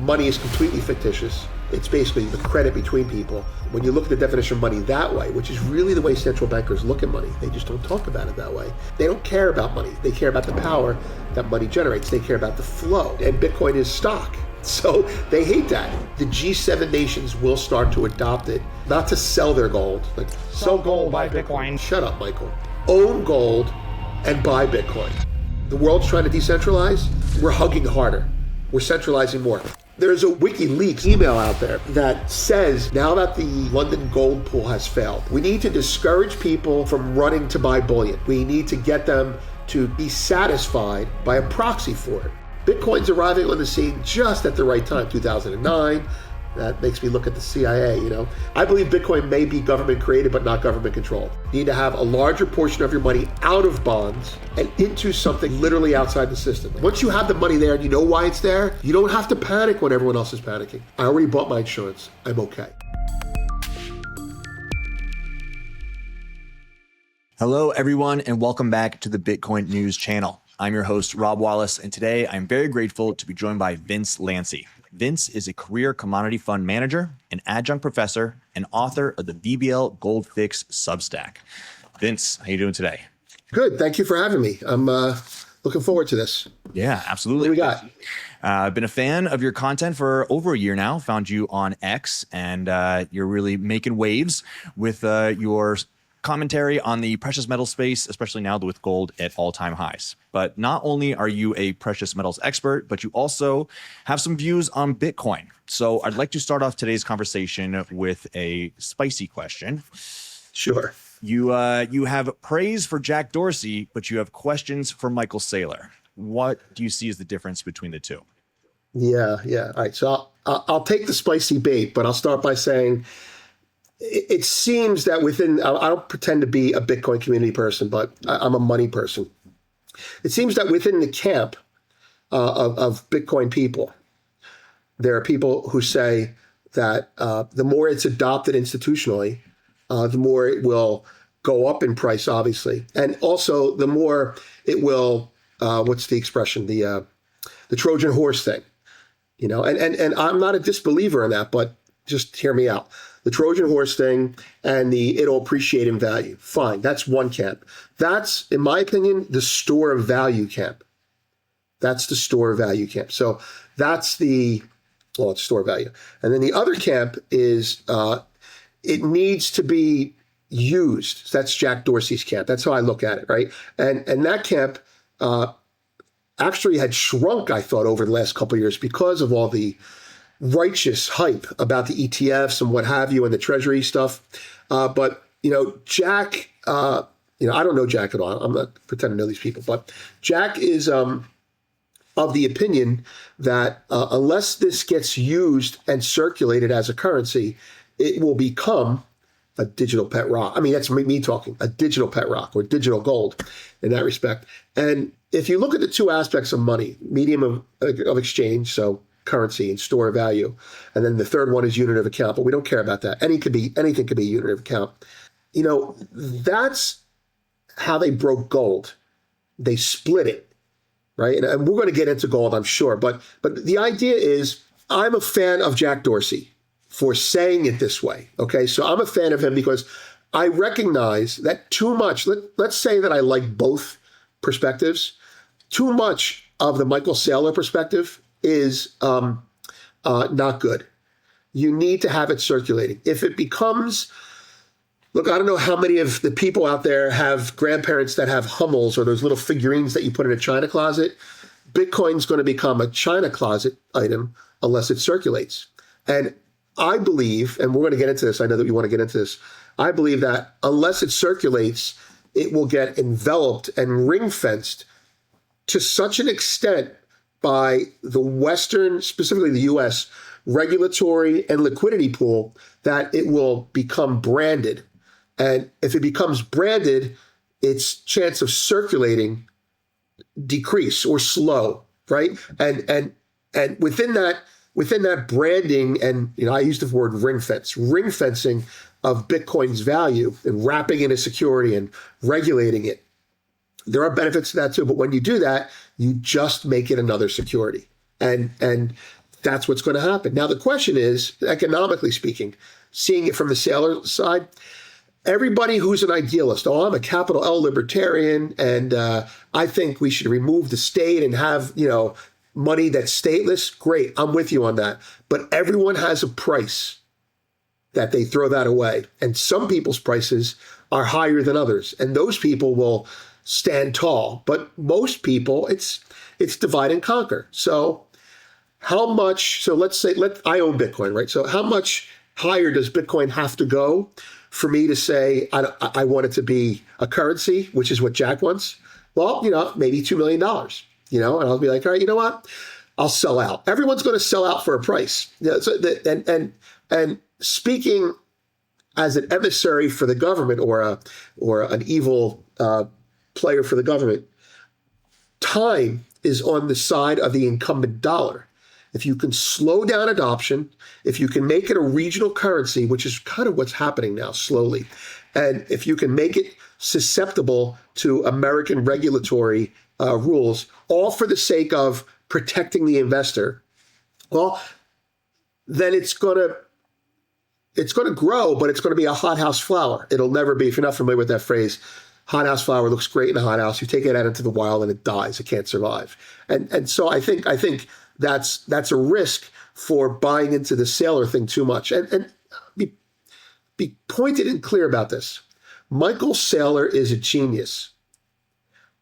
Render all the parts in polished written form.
money is completely fictitious. It's basically the credit between people. When you look at the definition of money that way, which is really the way central bankers look at money, they just don't talk about it that way. They don't care about money. They care about the power that money generates. They care about the flow. And Bitcoin is stock. So they hate that. The G7 nations will start to adopt it, not to sell their gold. Like Sell gold, buy Bitcoin. Shut up, Michael. Own gold and buy Bitcoin. The world's trying to decentralize. We're hugging harder. We're centralizing more. There's a WikiLeaks email out there that says now that the London gold pool has failed, we need to discourage people from running to buy bullion. We need to get them to be satisfied by a proxy for it. Bitcoin's arriving on the scene just at the right time, 2009. That makes me look at the CIA, I believe Bitcoin may be government created, but not government controlled. You need to have a larger portion of your money out of bonds and into something literally outside the system. Once you have the money there and you know why it's there, you don't have to panic when everyone else is panicking. I already bought my insurance. I'm okay. Hello, everyone, and welcome back to the Bitcoin News channel. I'm your host, Rob Wallace, and today I'm very grateful to be joined by Vince Lanci. Vince is a career commodity fund manager, an adjunct professor, and author of the BBL Gold Fix Substack. Vince, how you doing today? Good. Thank you for having me. I'm looking forward to this. Yeah, absolutely. What do we got? I've been a fan of your content for over a year now. Found you on X, and you're really making waves with your commentary on the precious metal space, especially now with gold at all-time highs. But not only are you a precious metals expert, but you also have some views on Bitcoin. So I'd like to start off today's conversation with a spicy question. Sure. You have praise for Jack Dorsey, but you have questions for Michael Saylor. What do you see as the difference between the two? Yeah. All right. So I'll take the spicy bait, but I'll start by saying it seems that I don't pretend to be a Bitcoin community person, but I'm a money person. It seems that within the camp of Bitcoin people, there are people who say that the more it's adopted institutionally, the more it will go up in price, obviously. And also the more it will, what's the expression? The Trojan horse thing, and I'm not a disbeliever in that, but just hear me out. The Trojan horse thing and it'll appreciate in value. Fine. That's one camp. That's, in my opinion, the store of value camp. That's the store of value camp. So that's it's store of value. And then the other camp is it needs to be used. That's Jack Dorsey's camp. That's how I look at it, right? And that camp actually had shrunk, I thought, over the last couple of years because of all the righteous hype about the ETFs and what have you and the treasury stuff. But, Jack, I don't know Jack at all. I'm not pretending to know these people, but Jack is of the opinion that unless this gets used and circulated as a currency, it will become a digital pet rock. I mean, that's me talking, a digital pet rock or digital gold in that respect. And if you look at the two aspects of money, medium of exchange, so currency and store of value. And then the third one is unit of account, but we don't care about that. Anything could be a unit of account. That's how they broke gold. They split it, right? And we're going to get into gold, I'm sure. But the idea is I'm a fan of Jack Dorsey for saying it this way. Okay. So I'm a fan of him because I recognize that too much, let's say that I like both perspectives. Too much of the Michael Saylor perspective is not good. You need to have it circulating. If it becomes, look, I don't know how many of the people out there have grandparents that have Hummels or those little figurines that you put in a china closet. Bitcoin's going to become a china closet item unless it circulates. And I believe, and we're going to get into this, I know that you want to get into this, I believe that unless it circulates, it will get enveloped and ring-fenced to such an extent by the Western, specifically the US, regulatory and liquidity pool that it will become branded. And if it becomes branded, its chance of circulating decrease or slow, right? And within that branding, and I use the word ring fencing of Bitcoin's value and wrapping in a security and regulating it. There are benefits to that too, but when you do that, you just make it another security. And that's what's going to happen. Now, the question is, economically speaking, seeing it from the sailor side, everybody who's an idealist, oh, I'm a capital L libertarian, and I think we should remove the state and have, money that's stateless. Great, I'm with you on that. But everyone has a price that they throw that away. And some people's prices are higher than others. And those people will stand tall. But most people, it's divide and conquer. So how much, so let's say, I own Bitcoin, right? So how much higher does Bitcoin have to go for me to say, I want it to be a currency, which is what Jack wants? Well, maybe $2 million, and I'll be like, all right, you know what? I'll sell out. Everyone's going to sell out for a price. And speaking as an emissary for the government or an evil player for the government, time is on the side of the incumbent dollar. If you can slow down adoption, if you can make it a regional currency, which is kind of what's happening now slowly, and if you can make it susceptible to American regulatory rules, all for the sake of protecting the investor, well, then it's going to grow, but it's going to be a hothouse flower. It'll never be, if you're not familiar with that phrase, hothouse flower looks great in a hothouse. You take it out into the wild and it dies. It can't survive. And so I think that's a risk for buying into the sailor thing too much. And be pointed and clear about this. Michael Saylor is a genius.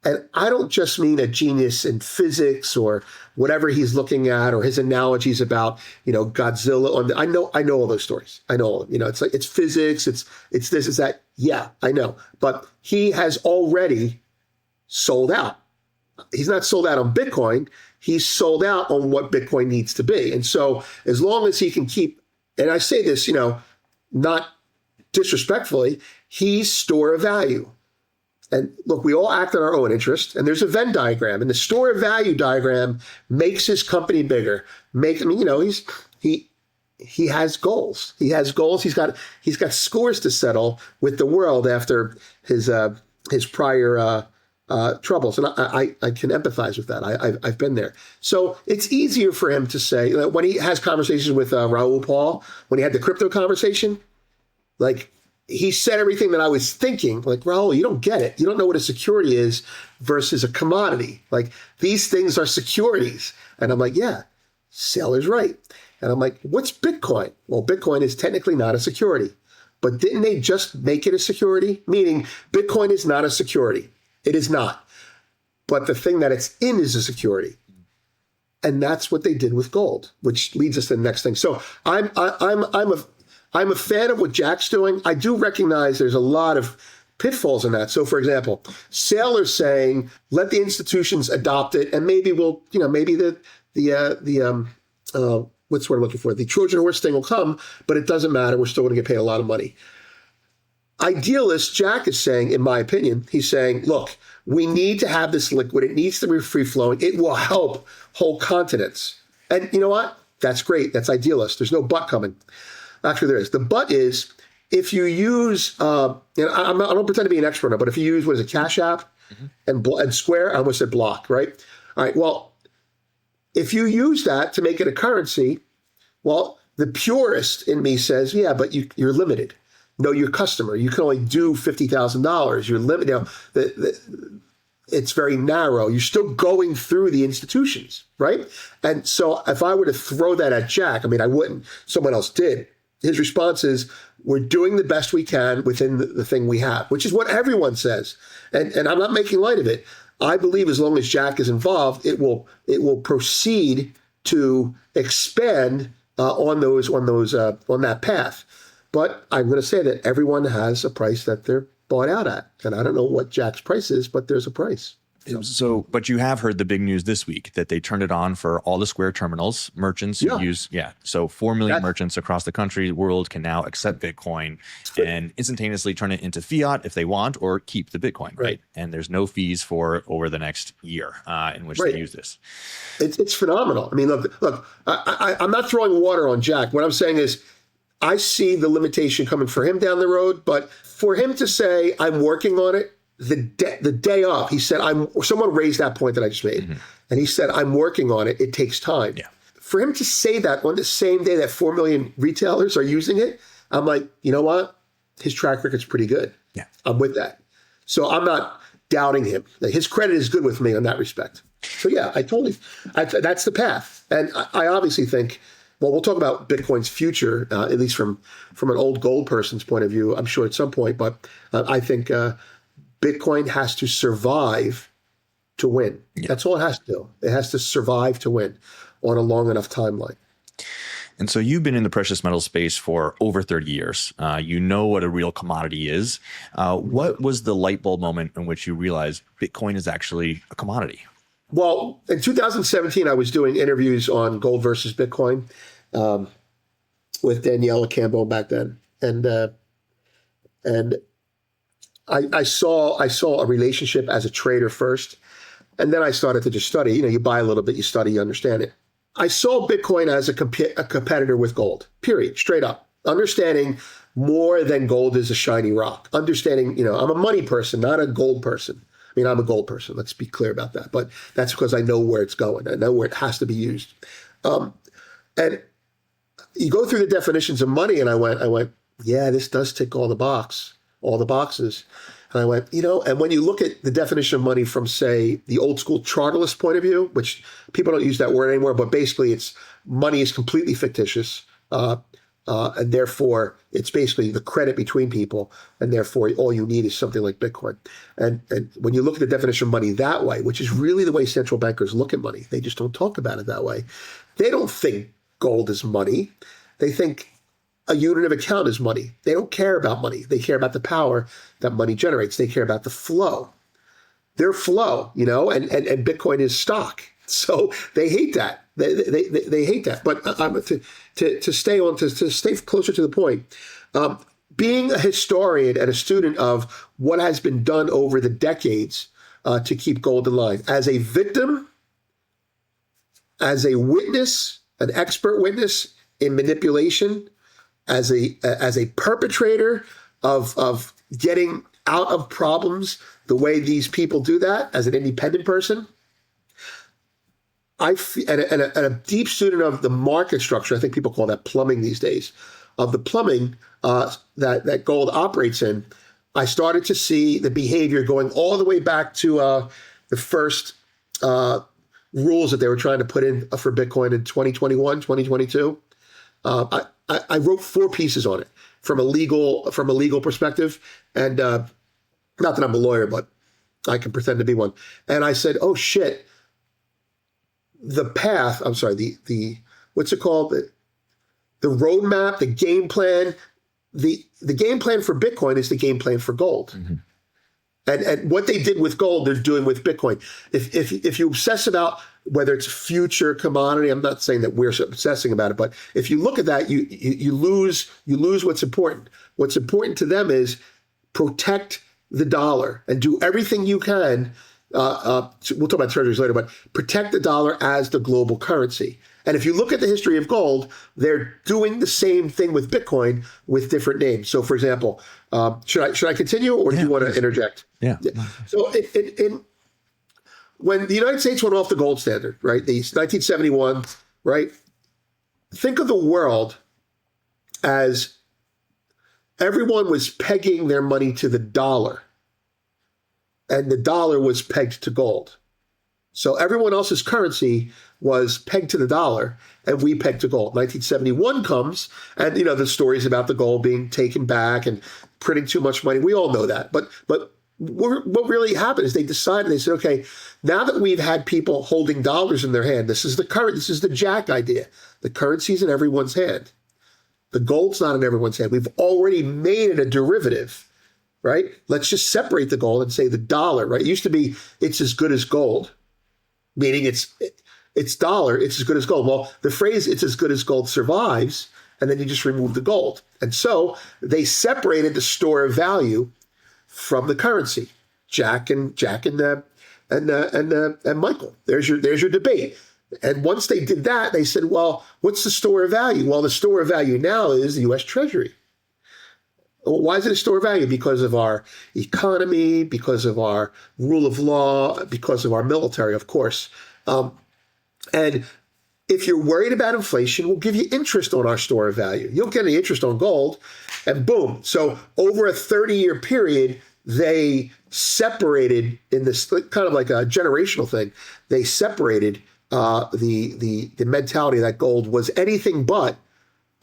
And I don't just mean a genius in physics or whatever he's looking at or his analogies about, Godzilla. I know all those stories. I know all of them. It's like, it's physics, it's this, it's that. Yeah, I know. But he has already sold out. He's not sold out on Bitcoin. He's sold out on what Bitcoin needs to be. And so as long as he can keep, and I say this, not disrespectfully, he's store of value. And look, we all act in our own interest, and there's a Venn diagram, and the store of value diagram makes his company bigger. He has goals. He has goals. He's got scores to settle with the world after his prior troubles, and I can empathize with that. I've been there. So it's easier for him to say, when he has conversations with Raoul Paul, when he had the crypto conversation, like, he said everything that I was thinking, like, Raoul, you don't get it. You don't know what a security is versus a commodity. Like, these things are securities. And I'm like, yeah, Saylor's right. And I'm like, what's Bitcoin? Well, Bitcoin is technically not a security. But didn't they just make it a security? Meaning, Bitcoin is not a security. It is not. But the thing that it's in is a security. And that's what they did with gold, which leads us to the next thing. So I'm a fan of what Jack's doing. I do recognize there's a lot of pitfalls in that. So, for example, Saylor's saying, let the institutions adopt it, and maybe maybe what's the word I'm looking for? The Trojan horse thing will come, but it doesn't matter. We're still going to get paid a lot of money. Idealist Jack is saying, in my opinion, he's saying, look, we need to have this liquid. It needs to be free flowing. It will help whole continents. And you know what? That's great. That's idealist. There's no but coming. Actually, there is. The but is, if you use, and I don't pretend to be an expert on it, but if you use, what is it, Cash App and Square, I almost said Block, right? All right, well, if you use that to make it a currency, well, the purist in me says, yeah, but you're limited. Know your customer. You can only do $50,000. You're limited. It's very narrow. You're still going through the institutions, right? And so if I were to throw that at Jack, I wouldn't. Someone else did. His response is, we're doing the best we can within the thing we have, which is what everyone says. And I'm not making light of it. I believe as long as Jack is involved, it will proceed to expand on that path. But I'm going to say that everyone has a price that they're bought out at. And I don't know what Jack's price is, but there's a price. So, but you have heard the big news this week that they turned it on for all the Square terminals. Merchants who use, so 4 million merchants across the country, world can now accept Bitcoin and instantaneously turn it into fiat if they want, or keep the Bitcoin, right? And there's no fees for over the next year in which they use this. It's phenomenal. Look, I'm not throwing water on Jack. What I'm saying is, I see the limitation coming for him down the road, but for him to say, I'm working on it, the day of, he said, someone raised that point that I just made. And he said, I'm working on it. It takes time. Yeah. for him to say that on the same day that 4 million retailers are using it, I'm like, you know what? His track record's pretty good. Yeah. I'm with that. So I'm not doubting him. His credit is good with me in that respect. So yeah, that's the path. And I obviously think, well, we'll talk about Bitcoin's future, at least from an old gold person's point of view, I'm sure at some point, but I think Bitcoin has to survive to win. Yeah. That's all it has to do. It has to survive to win on a long enough timeline. And so you've been in the precious metal space for over 30 years. You know what a real commodity is. What was the light bulb moment in which you realized Bitcoin is actually a commodity? Well, in 2017, I was doing interviews on gold versus Bitcoin with Daniela Campbell back then, and I saw a relationship as a trader first, and then I started to just study. You know, you buy a little bit, you study, you understand it. I saw Bitcoin as a competitor with gold. Period, straight up. Understanding more than gold is a shiny rock. Understanding, you know, I'm a money person, not a gold person. I mean, I'm a gold person. Let's be clear about that. But that's because I know where it's going. I know where it has to be used. And you go through the definitions of money, and I went, yeah, this does tick all the boxes. And I went, you know, and when you look at the definition of money from, say, the old school chartalist point of view, which people don't use that word anymore, but basically it's money is completely fictitious. And therefore, it's basically the credit between people. And therefore, all you need is something like Bitcoin. And when you look at the definition of money that way, which is really the way central bankers look at money, they just don't talk about it that way. They don't think gold is money. They think a unit of account is money. They don't care about money. They care about the power that money generates. They care about the flow. Their flow, you know, and Bitcoin is stock. So they hate that. They hate that. But to stay closer to the point, being a historian and a student of what has been done over the decades to keep gold in line, as a victim, as a witness, an expert witness in manipulation, as a perpetrator of getting out of problems the way these people do that, as an independent person, and a deep student of the market structure, I think people call that plumbing these days, of the plumbing that gold operates in, I started to see the behavior going all the way back to the first rules that they were trying to put in for Bitcoin in 2021, 2022. I wrote 4 pieces on it from a legal perspective, and not that I'm a lawyer, but I can pretend to be one. And I said, "Oh shit, the path. I'm sorry, the what's it called? The roadmap, the game plan. The game plan for Bitcoin is the game plan for gold." Mm-hmm. And what they did with gold, they're doing with Bitcoin. If you obsess about whether it's a future commodity, I'm not saying that we're obsessing about it, but if you look at that, you lose what's important. What's important to them is protect the dollar and do everything you can. We'll talk about treasuries later, but protect the dollar as the global currency. And if you look at the history of gold, they're doing the same thing with Bitcoin with different names. So, for example, should I continue, or do you want to interject? Yeah. So, when the United States went off the gold standard, right, the 1971, right, think of the world as everyone was pegging their money to the dollar, and the dollar was pegged to gold. So everyone else's currency was pegged to the dollar, and we pegged to gold. 1971 comes, and you know the stories about the gold being taken back and printing too much money. We all know that. But what really happened is they decided, they said, okay, now that we've had people holding dollars in their hand, this is the Jack idea. The currency's in everyone's hand. The gold's not in everyone's hand. We've already made it a derivative, right? Let's just separate the gold and say the dollar, right? It used to be it's as good as gold, meaning it's dollar, it's as good as gold. Well, the phrase it's as good as gold survives, and then you just remove the gold. And so they separated the store of value from the currency. Jack and Michael. There's your debate. And once they did that, they said, well, what's the store of value? Well, the store of value now is the U.S. Treasury. Well, why is it a store of value? Because of our economy, because of our rule of law, because of our military, of course. And if you're worried about inflation, we'll give you interest on our store of value. You don't get any interest on gold, and boom. So over a 30-year period, they separated in this kind of like a generational thing. They separated the mentality that gold was anything but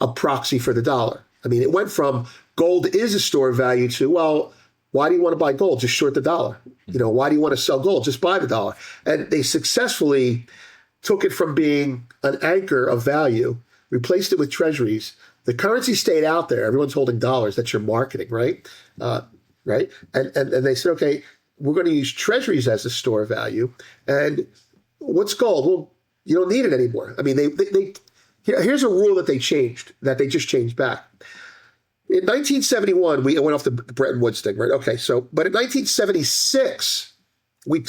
a proxy for the dollar. I mean, it went from gold is a store of value to, well, why do you want to buy gold? Just short the dollar. Why do you want to sell gold? Just buy the dollar. And they successfully took it from being an anchor of value, replaced it with treasuries. The currency stayed out there. Everyone's holding dollars. That's your marketing, right? Right. And they said, okay, we're going to use treasuries as a store of value. And what's gold? Well, you don't need it anymore. I mean, here's a rule that they changed, that they just changed back. In 1971, we went off the Bretton Woods thing, right? Okay, but in 1976, we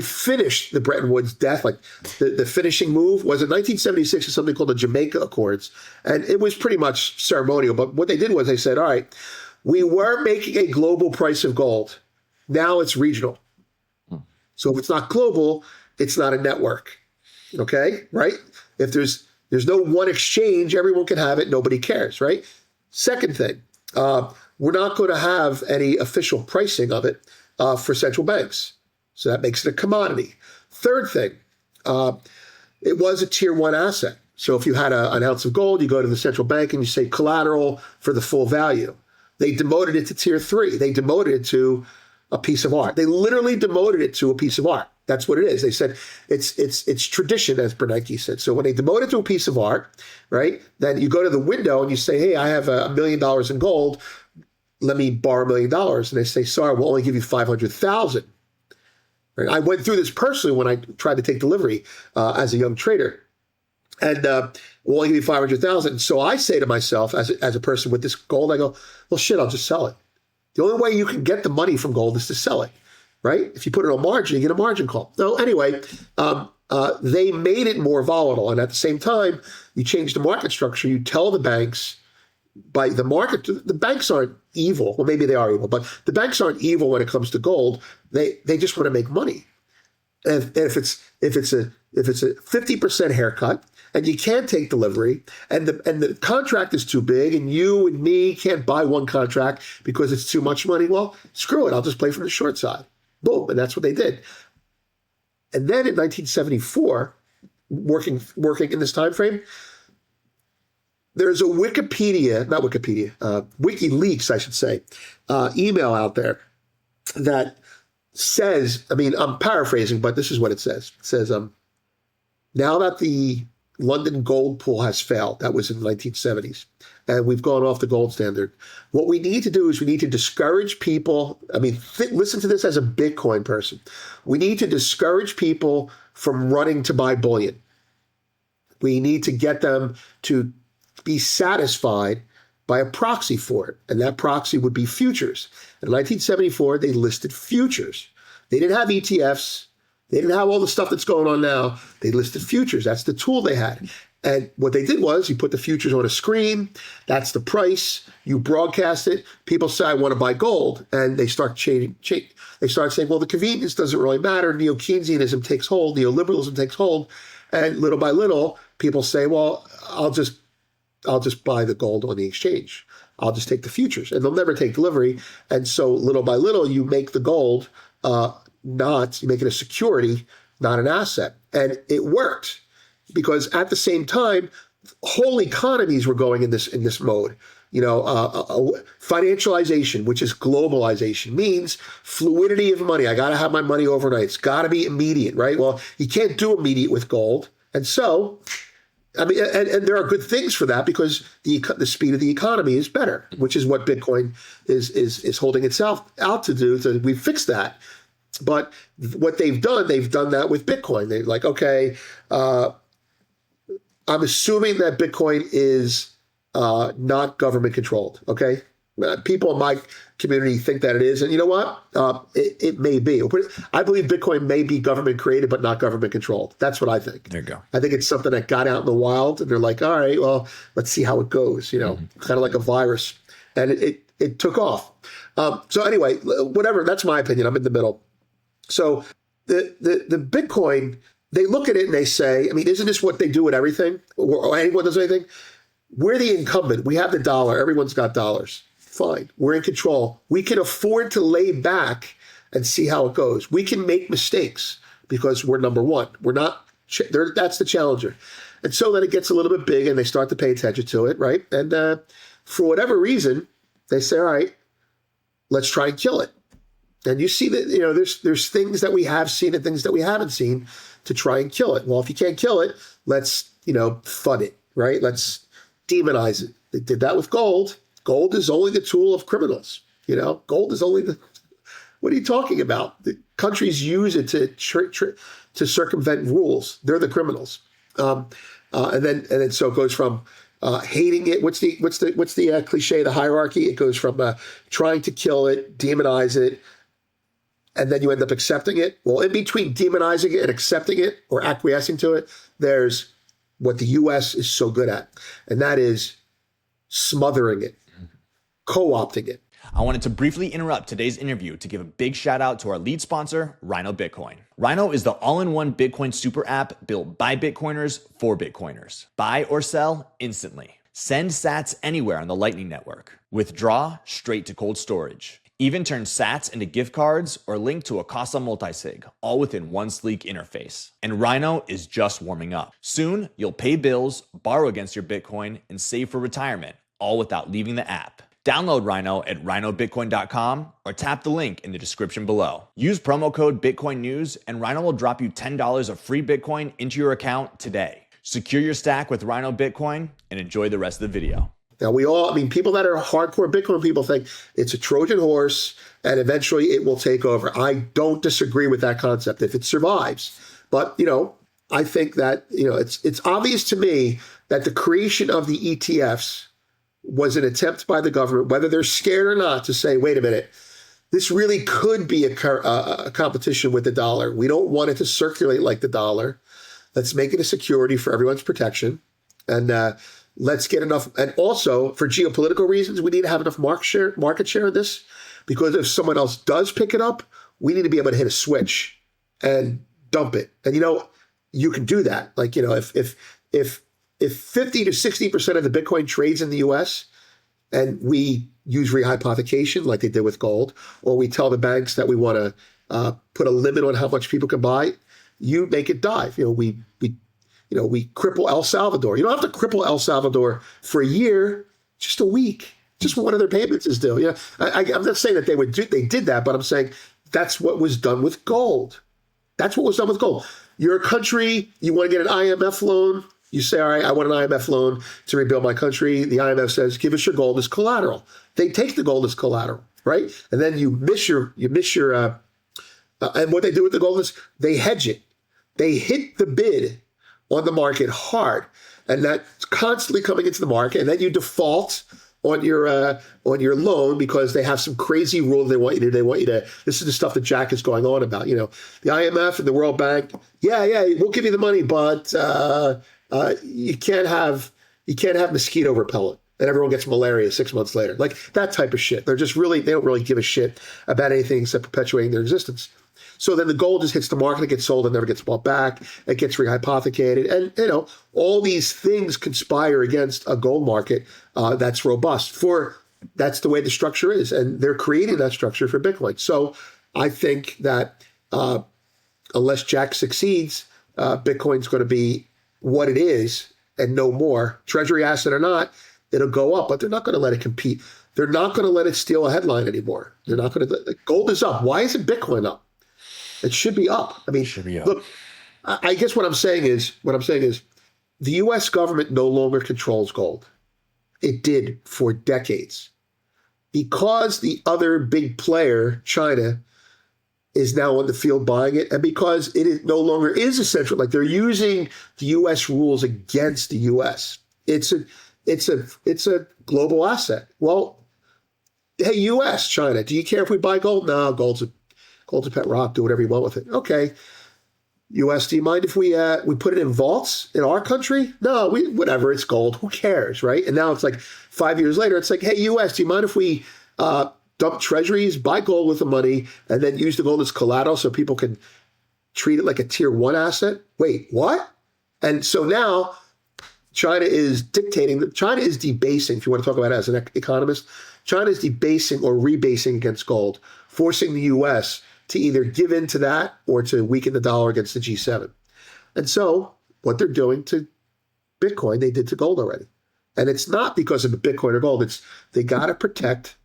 finished the Bretton Woods death. Like the finishing move was in 1976 is something called the Jamaica Accords. And it was pretty much ceremonial. But what they did was they said, all right, we were making a global price of gold. Now it's regional. So if it's not global, it's not a network. Okay, right? If there's no one exchange, everyone can have it. Nobody cares, right? Second thing, we're not going to have any official pricing of it for central banks. So that makes it a commodity. Third thing, it was a tier 1 asset. So if you had an ounce of gold, you go to the central bank and you say collateral for the full value. They demoted it to tier 3. They demoted it to a piece of art. They literally demoted it to a piece of art. That's what it is. They said it's tradition, as Bernanke said. So when they demote it to a piece of art, right, then you go to the window and you say, hey, I have $1 million in gold. Let me borrow $1 million. And they say, sorry, we'll only give you 500,000. Right? I went through this personally when I tried to take delivery as a young trader. And we'll only give you 500,000. So I say to myself, as a person with this gold, I go, well, shit, I'll just sell it. The only way you can get the money from gold is to sell it. Right? If you put it on margin, you get a margin call. So anyway, they made it more volatile. And at the same time, you change the market structure. You tell the banks by the market, the banks aren't evil. Well, maybe they are evil, but the banks aren't evil when it comes to gold. They just want to make money. And if it's a 50% haircut and you can't take delivery and the contract is too big and you and me can't buy one contract because it's too much money, well, screw it. I'll just play from the short side. Boom, and that's what they did. And then in 1974, working in this time frame, there's a WikiLeaks, I should say, email out there that says, I mean, I'm paraphrasing, but this is what it says. It says, now that the London gold pool has failed, that was in the 1970s, and we've gone off the gold standard. What we need to do is we need to discourage people. I mean, listen to this as a Bitcoin person. We need to discourage people from running to buy bullion. We need to get them to be satisfied by a proxy for it, and that proxy would be futures. In 1974, they listed futures. They didn't have ETFs. They didn't have all the stuff that's going on now. They listed futures. That's the tool they had. And what they did was you put the futures on a screen. That's the price. You broadcast it. People say, I want to buy gold. And they start changing. They start saying, well, the convenience doesn't really matter. Neo-Keynesianism takes hold. Neoliberalism takes hold. And little by little, people say, well, I'll just buy the gold on the exchange. I'll just take the futures. And they'll never take delivery. And so little by little, you make the gold you make it a security, not an asset. And it worked. Because at the same time, whole economies were going in this mode. Financialization, which is globalization, means fluidity of money. I got to have my money overnight. It's got to be immediate, right? Well, you can't do immediate with gold. And so, I mean, and there are good things for that because the speed of the economy is better, which is what Bitcoin is holding itself out to do. So we fixed that. But what they've done that with Bitcoin. They're like, okay, I'm assuming that Bitcoin is not government controlled. Okay, people in my community think that it is, and you know what? It may be. I believe Bitcoin may be government created, but not government controlled. That's what I think. There you go. I think it's something that got out in the wild, and they're like, all right, well, let's see how it goes. Kind of like a virus, and it took off. So anyway, whatever. That's my opinion. I'm in the middle. So the Bitcoin they look at it and they say, I mean, isn't this what they do with everything? Or anyone does anything? We're the incumbent. We have the dollar. Everyone's got dollars. Fine. We're in control. We can afford to lay back and see how it goes. We can make mistakes because we're number one. We're not, that's the challenger. And so then it gets a little bit big and they start to pay attention to it, right? And for whatever reason, they say, all right, let's try and kill it. And you see that, there's things that we have seen and things that we haven't seen to try and kill it. Well, if you can't kill it, let's, fund it, right? Let's demonize it. They did that with gold. Gold is only the tool of criminals. Gold is only what are you talking about? The countries use it to circumvent rules. They're the criminals. And then so it goes from hating it. What's the cliche? The hierarchy. It goes from trying to kill it, demonize it, and then you end up accepting it. Well, in between demonizing it and accepting it or acquiescing to it, there's what the U.S. is so good at, and that is smothering it, co-opting it. I wanted to briefly interrupt today's interview to give a big shout out to our lead sponsor, Rhino Bitcoin. Rhino is the all-in-one Bitcoin super app built by Bitcoiners for Bitcoiners. Buy or sell instantly. Send sats anywhere on the Lightning Network. Withdraw straight to cold storage. Even turn sats into gift cards or link to a Casa multisig, all within one sleek interface. And Rhino is just warming up. Soon, you'll pay bills, borrow against your Bitcoin, and save for retirement, all without leaving the app. Download Rhino at rhinobitcoin.com or tap the link in the description below. Use promo code Bitcoin News and Rhino will drop you $10 of free Bitcoin into your account today. Secure your stack with Rhino Bitcoin and enjoy the rest of the video. Now, people that are hardcore Bitcoin people think it's a Trojan horse and eventually it will take over. I don't disagree with that concept if it survives. But, I think that, it's obvious to me that the creation of the ETFs was an attempt by the government, whether they're scared or not, to say, wait a minute, this really could be a competition with the dollar. We don't want it to circulate like the dollar. Let's make it a security for everyone's protection. And let's get enough. And also, for geopolitical reasons, we need to have enough market share of this, because if someone else does pick it up, we need to be able to hit a switch and dump it. And, you can do that. Like, if 50 to 60% of the Bitcoin trades in the US and we use rehypothecation like they did with gold, or we tell the banks that we want to put a limit on how much people can buy, you make it dive. We cripple El Salvador. You don't have to cripple El Salvador for a year, just a week, just one of their payments is due. I'm not saying that they did that, but I'm saying that's what was done with gold. That's what was done with gold. You're a country, you want to get an IMF loan. You say, all right, I want an IMF loan to rebuild my country. The IMF says, give us your gold as collateral. They take the gold as collateral, right? And then you miss your, and what they do with the gold is they hedge it. They hit the bid on the market hard, and that's constantly coming into the market. And then you default on your loan because they have some crazy rule they want you to. This is the stuff that Jack is going on about. The IMF and the World Bank. Yeah, we'll give you the money, but you can't have mosquito repellent, and everyone gets malaria 6 months later. Like that type of shit. They don't really give a shit about anything except perpetuating their existence. So then the gold just hits the market, it gets sold and never gets bought back, it gets rehypothecated. And, all these things conspire against a gold market that's robust. That's the way the structure is. And they're creating that structure for Bitcoin. So I think that unless Jack succeeds, Bitcoin's going to be what it is and no more. Treasury asset or not, it'll go up, but they're not going to let it compete. They're not going to let it steal a headline anymore. They're not going to. Gold is up. Why isn't Bitcoin up? It should be up. I mean, look, I guess what I'm saying is the U.S. government no longer controls gold. It did for decades. Because the other big player, China, is now on the field buying it, and because no longer is essential, like they're using the U.S. rules against the U.S. It's a global asset. Well, hey, U.S., China, do you care if we buy gold? No, gold's a pet rock. Do whatever you want with it. Okay. U.S., do you mind if we put it in vaults in our country? No, whatever. It's gold. Who cares, right? And now it's like 5 years later, it's like, hey, U.S., do you mind if we dump treasuries, buy gold with the money, and then use the gold as collateral so people can treat it like a tier 1 asset? wait, what? And so now China is dictating, China is debasing, if you want to talk about it as an economist, China is debasing or rebasing against gold, forcing the US to either give in to that or to weaken the dollar against the G7. And so what they're doing to Bitcoin, they did to gold already. And it's not because of the Bitcoin or gold, it's they got to protect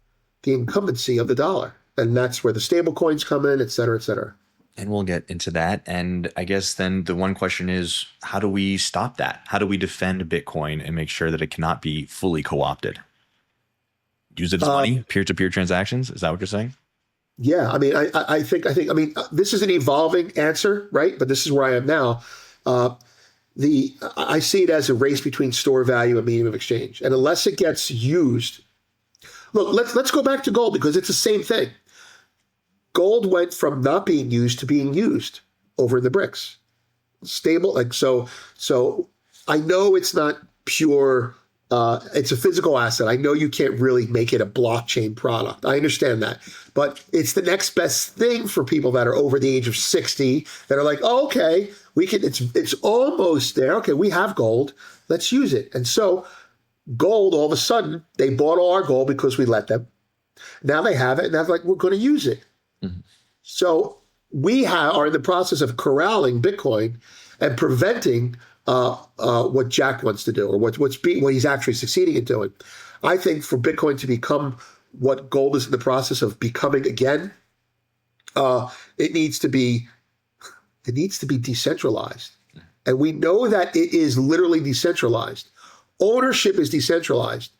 the incumbency of the dollar. And that's where the stable coins come in, et cetera, et cetera. And we'll get into that. And I guess then the one question is, how do we stop that? How do we defend Bitcoin and make sure that it cannot be fully co-opted? Use it as money, peer-to-peer transactions? Is that what you're saying? Yeah, I mean, I think, this is an evolving answer, right? But this is where I am now. I see it as a race between store value and medium of exchange. And unless it gets used, look, let's go back to gold because it's the same thing. Gold went from not being used to being used over the BRICS. Stable, like so I know it's not pure, it's a physical asset. I know you can't really make it a blockchain product. I understand that. But it's the next best thing for people that are over the age of 60 that are like, oh, okay, we can, it's almost there. Okay, we have gold. Let's use it. And so gold, all of a sudden, they bought all our gold because we let them. Now they have it, and they're like, we're going to use it. Mm-hmm. So we are in the process of corralling Bitcoin and preventing what Jack wants to do, or what he's actually succeeding in doing. I think for Bitcoin to become what gold is in the process of becoming again, it needs to be decentralized, and we know that it is literally decentralized. Ownership is decentralized,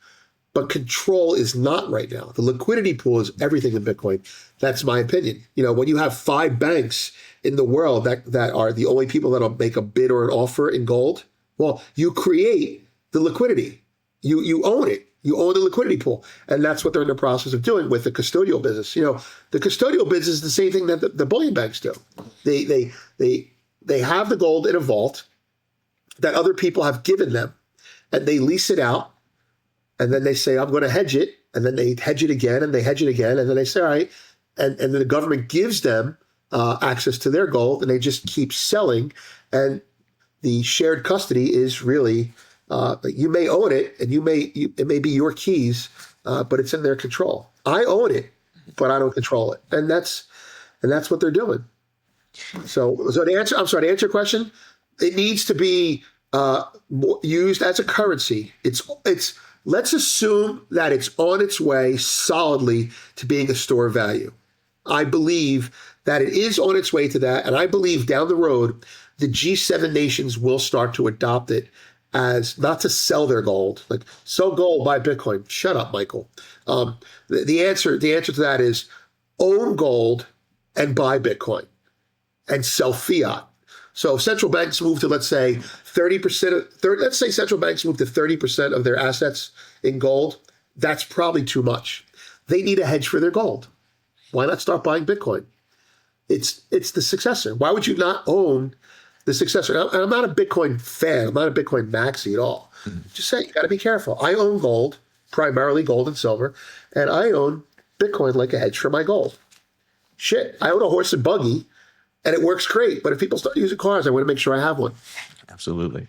but control is not right now. The liquidity pool is everything in Bitcoin. That's my opinion. You know, when you have 5 banks in the world that are the only people that'll make a bid or an offer in gold, well, you create the liquidity. You own it. You own the liquidity pool. And that's what they're in the process of doing with the custodial business. You know, the custodial business is the same thing that the bullion banks do. They have the gold in a vault that other people have given them, and they lease it out. And then they say, I'm going to hedge it. And then they hedge it again, and they hedge it again. And then they say, all right. And then the government gives them access to their gold, and they just keep selling. And the shared custody is really, you may own it, and it may be your keys, but it's in their control. I own it, but I don't control it. And that's what they're doing. So to answer your question, it needs to be used as a currency. Let's assume that it's on its way solidly to being a store of value. I believe that it is on its way to that, and I believe down the road, the G7 nations will start to adopt it as not to sell their gold, like sell gold, buy Bitcoin. Shut up, Michael. The answer to that is own gold and buy Bitcoin and sell fiat. So if central banks move to, let's say, 30%, let's say central banks move to 30% of their assets in gold, that's probably too much. They need a hedge for their gold. Why not start buying Bitcoin? It's the successor. Why would you not own the successor? And I'm not a Bitcoin fan. I'm not a Bitcoin maxi at all. Mm-hmm. Just saying, you got to be careful. I own gold, primarily gold and silver, and I own Bitcoin like a hedge for my gold. Shit, I own a horse and buggy, and it works great. But if people start using cars, I want to make sure I have one. Absolutely.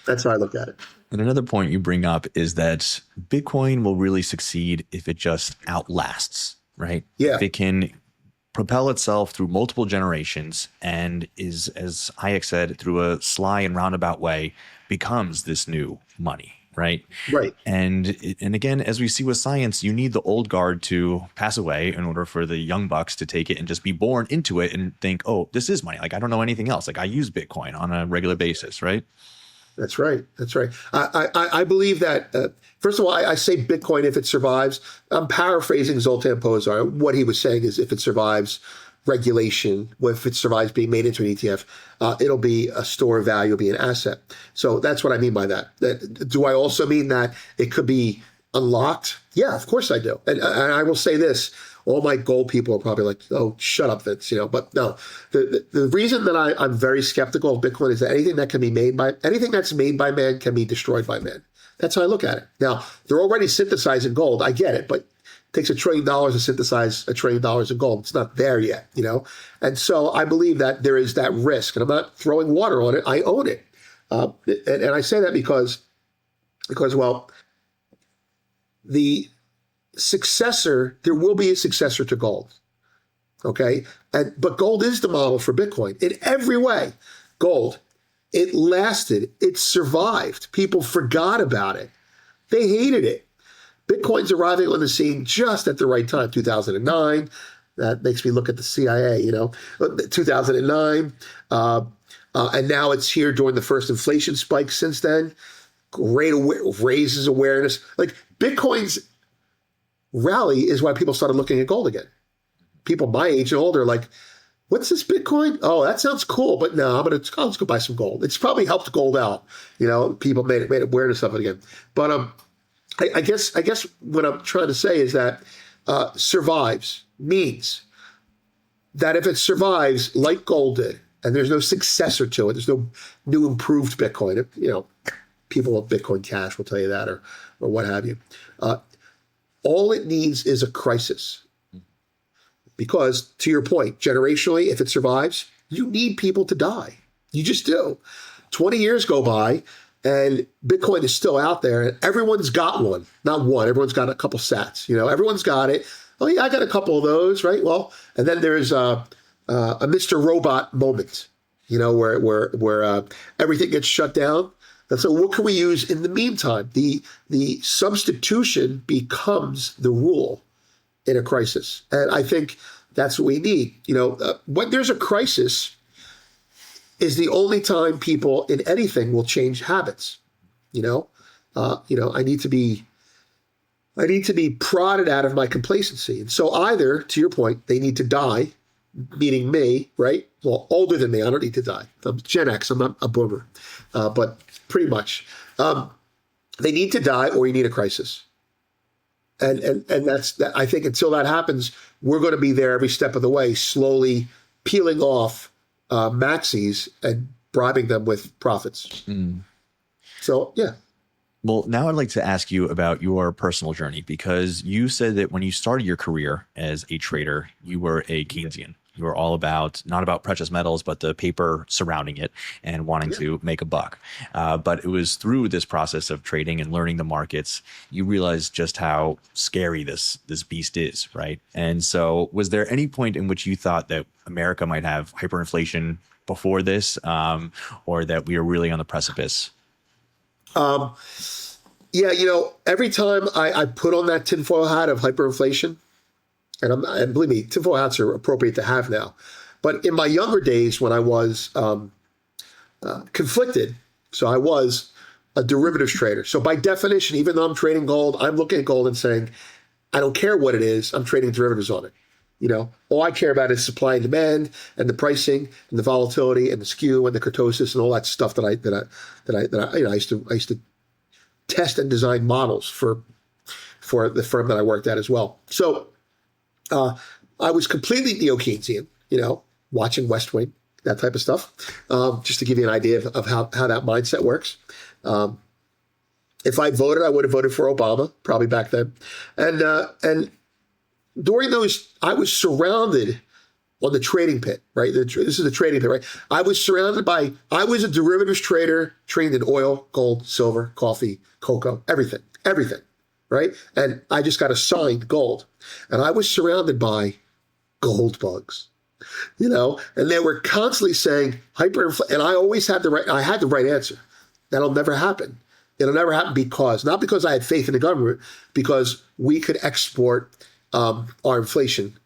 That's how I look at it. And another point you bring up is that Bitcoin will really succeed if it just outlasts, right? Yeah. If it can propel itself through multiple generations and is, as Hayek said, through a sly and roundabout way, becomes this new money, right? Right. And again, as we see with science, you need the old guard to pass away in order for the young bucks to take it and just be born into it and think, oh, this is money. Like, I don't know anything else. Like, I use Bitcoin on a regular basis, right? That's right. That's right. I believe that, first of all, I say Bitcoin if it survives. I'm paraphrasing Zoltan Pozsar. What he was saying is if it survives regulation, if it survives being made into an ETF, it'll be a store of value, it'll be an asset. So that's what I mean by that. Do I also mean that it could be unlocked? Yeah, of course I do. And I will say this. All my gold people are probably like, oh, shut up, Vince. But no, the reason that I'm very skeptical of Bitcoin is that anything that's made by man can be destroyed by man. That's how I look at it. Now, they're already synthesizing gold. I get it. But takes $1 trillion to synthesize $1 trillion of gold. It's not there yet, And so I believe that there is that risk, and I'm not throwing water on it. I own it, and I say that because well, the successor, there will be a successor to gold. Okay, but gold is the model for Bitcoin in every way. Gold, it lasted, it survived. People forgot about it. They hated it. Bitcoin's arriving on the scene just at the right time, 2009. That makes me look at the CIA, 2009. And now it's here during the first inflation spike since then. Raises awareness. Like Bitcoin's rally is why people started looking at gold again. People my age and older are like, what's this Bitcoin? Oh, that sounds cool, but no, let's go buy some gold. It's probably helped gold out. People made awareness of it again. But I guess what I'm trying to say is that survives means that if it survives like gold did, and there's no successor to it, there's no new improved Bitcoin. People with Bitcoin Cash will tell you that, or what have you. All it needs is a crisis. Because, to your point, generationally, if it survives, you need people to die. You just do. 20 years go by, and Bitcoin is still out there, and everyone's got one. Not one. Everyone's got a couple sats. Everyone's got it. Oh, yeah, I got a couple of those, right? Well, and then there's a Mr. Robot moment, where everything gets shut down. And so what can we use in the meantime? The substitution becomes the rule in a crisis. And I think that's what we need. When there's a crisis is the only time people in anything will change habits. I need to be prodded out of my complacency. And so either, to your point, they need to die, meaning me, right? Well, older than me, I don't need to die. I'm Gen X, I'm not a boomer. But pretty much. They need to die, or you need a crisis. And that's that. I think until that happens, we're going to be there every step of the way, slowly peeling off maxis and bribing them with profits. So, yeah. Well, now I'd like to ask you about your personal journey, because you said that when you started your career as a trader, you were a Keynesian. You were all about, not about precious metals, but the paper surrounding it and wanting to make a buck. But it was through this process of trading and learning the markets, you realized just how scary this beast is, right? And so was there any point in which you thought that America might have hyperinflation before this, or that we are really on the precipice? Yeah, every time I put on that tinfoil hat of hyperinflation, and believe me, tinfoil hats are appropriate to have now. But in my younger days, when I was conflicted, so I was a derivatives trader. So by definition, even though I'm trading gold, I'm looking at gold and saying, I don't care what it is, I'm trading derivatives on it. All I care about is supply and demand, and the pricing, and the volatility, and the skew, and the kurtosis, and all that stuff that I used to test and design models for the firm that I worked at as well. So I was completely neo-Keynesian, watching West Wing, that type of stuff, just to give you an idea of how that mindset works. If I voted, I would have voted for Obama, probably back then. And during those, I was surrounded on the trading pit, right? This is the trading pit, right? I was a derivatives trader trained in oil, gold, silver, coffee, cocoa, everything, right? And I just got assigned gold. And I was surrounded by gold bugs, and they were constantly saying hyperinflation. And I always had the right answer. That'll never happen. It'll never happen not because I had faith in the government, because we could export our inflation.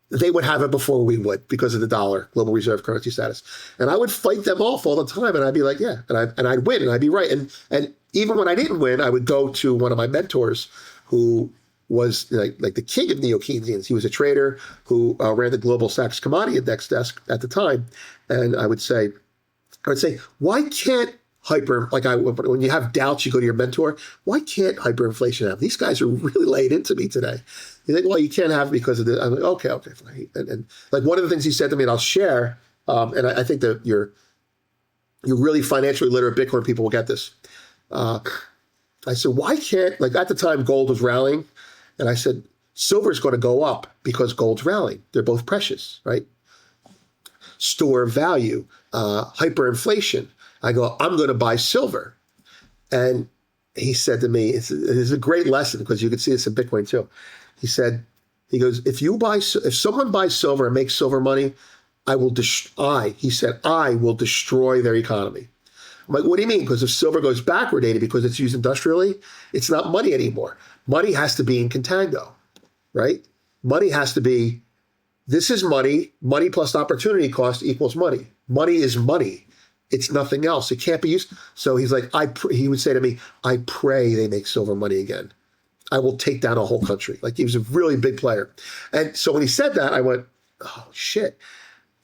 They would have it before we would because of the dollar, global reserve currency status. And I would fight them off all the time. And I'd be like, yeah, and I'd win and I'd be right. And even when I didn't win, I would go to one of my mentors who was like the king of neo-Keynesians. He was a trader who ran the Global Sachs Commodity Index desk at the time. And I would say, why can't when you have doubts, you go to your mentor. Why can't hyperinflation happen? These guys are really laid into me today. You think, well, you can't have it because of this. I'm like, okay, fine. And like one of the things he said to me, and I'll share, and I think that you're really financially literate Bitcoin people will get this. I said, why can't, at the time gold was rallying, and I said, Silver's going to go up because gold's rallying. They're both precious, right? Store of value, hyperinflation. I go, I'm going to buy silver. And he said to me, it's a great lesson because you can see this in Bitcoin too. He goes, if someone buys silver and makes silver money, I will destroy their economy. I'm like, what do you mean? Because if silver goes backwardated because it's used industrially, it's not money anymore. Money has to be in contango, right? Money has to be, this is money. Money plus opportunity cost equals money. Money is money. It's nothing else. It can't be used. So he's like, he would say to me, I pray they make silver money again. I will take down a whole country. Like, he was a really big player. And so when he said that, I went, oh, shit.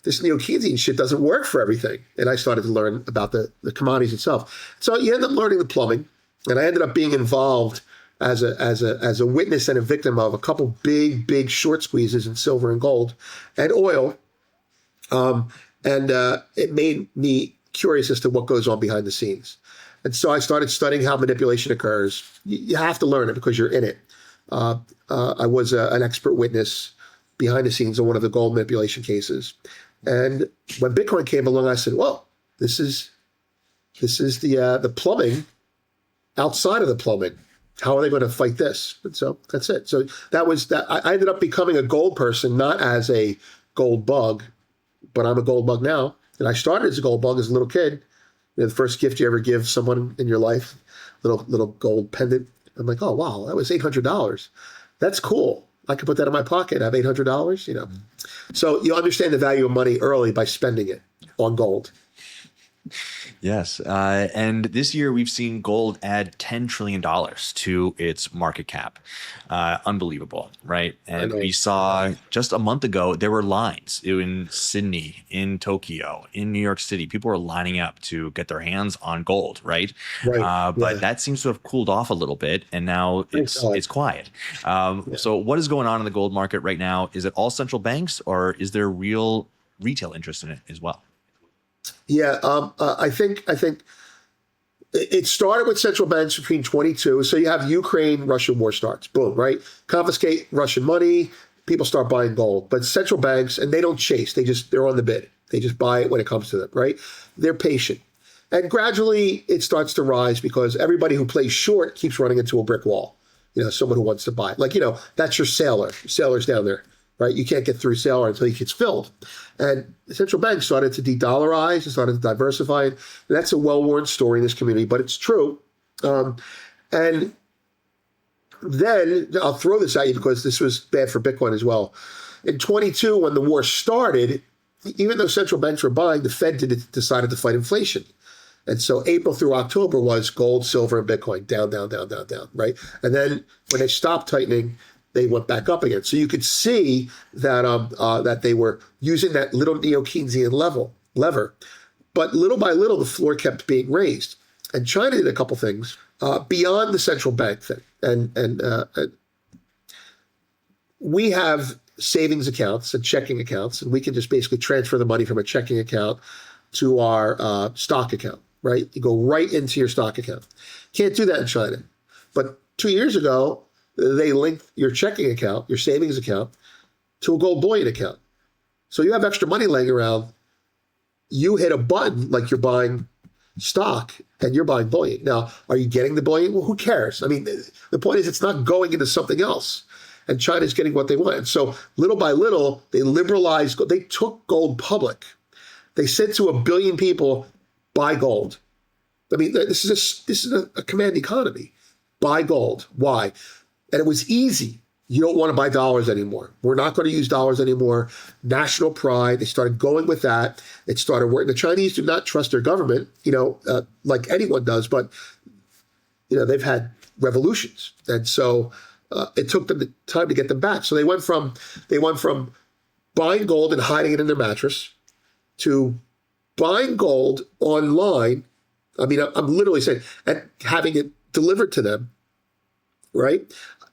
This neo-Keynesian shit doesn't work for everything. And I started to learn about the commodities itself. So you end up learning the plumbing. And I ended up being involved as a witness and a victim of a couple big short squeezes in silver and gold and oil. It made me curious as to what goes on behind the scenes. And so I started studying how manipulation occurs. You have to learn it because you're in it. I was an expert witness behind the scenes on one of the gold manipulation cases. And when Bitcoin came along, I said, well, this is the plumbing outside of the plumbing. How are they going to fight this? And so that's it. So that was that. I ended up becoming a gold person, not as a gold bug, but I'm a gold bug now. And I started as a gold bug as a little kid. The first gift you ever give someone in your life, little gold pendant. I'm like, oh, wow, that was $800. That's cool. I could put that in my pocket. I have $800, So you understand the value of money early by spending it on gold. Yes. And this year we've seen gold add $10 trillion to its market cap. Unbelievable, right? And we saw just a month ago, there were lines in Sydney, in Tokyo, in New York City. People were lining up to get their hands on gold, right? But that seems to have cooled off a little bit, and now it's quiet. So what is going on in the gold market right now? Is it all central banks, or is there real retail interest in it as well? Yeah, I think it started with central banks between 22. So you have Ukraine-Russia war starts. Boom, right? Confiscate Russian money. People start buying gold. But central banks, and they don't chase. They're on the bid. They just buy it when it comes to them, right? They're patient. And gradually it starts to rise because everybody who plays short keeps running into a brick wall. Someone who wants to buy. Like, that's your sailor. Sailor's down there. Right, you can't get through sailor until he gets filled, and the central bank started to de-dollarize and started to diversify. And that's a well-worn story in this community, but it's true. And then I'll throw this at you because this was bad for Bitcoin as well. In 22, when the war started, even though central banks were buying, the Fed decided to fight inflation. And so April through October was gold, silver, and Bitcoin down, right? And then when they stopped tightening, they went back up again. So you could see that that they were using that little neo-Keynesian lever. But little by little, the floor kept being raised. And China did a couple things beyond the central bank thing. And we have savings accounts and checking accounts, and we can just basically transfer the money from a checking account to our stock account, right? You go right into your stock account. Can't do that in China. But 2 years ago, they linked your checking account, your savings account, to a gold bullion account. So you have extra money laying around. You hit a button like you're buying stock and you're buying bullion. Now, are you getting the bullion? Well, who cares? I mean, the point is it's not going into something else. And China's getting what they want. And so little by little, they liberalized gold. They took gold public. They said to 1 billion people, buy gold. I mean, this is a command economy. Buy gold. Why? And it was easy. You don't want to buy dollars anymore. We're not going to use dollars anymore. National pride. They started going with that. It started working. The Chinese do not trust their government, like anyone does, but, they've had revolutions. And so it took them the time to get them back. So they went from buying gold and hiding it in their mattress to buying gold online. I mean, I'm literally saying, and having it delivered to them, right?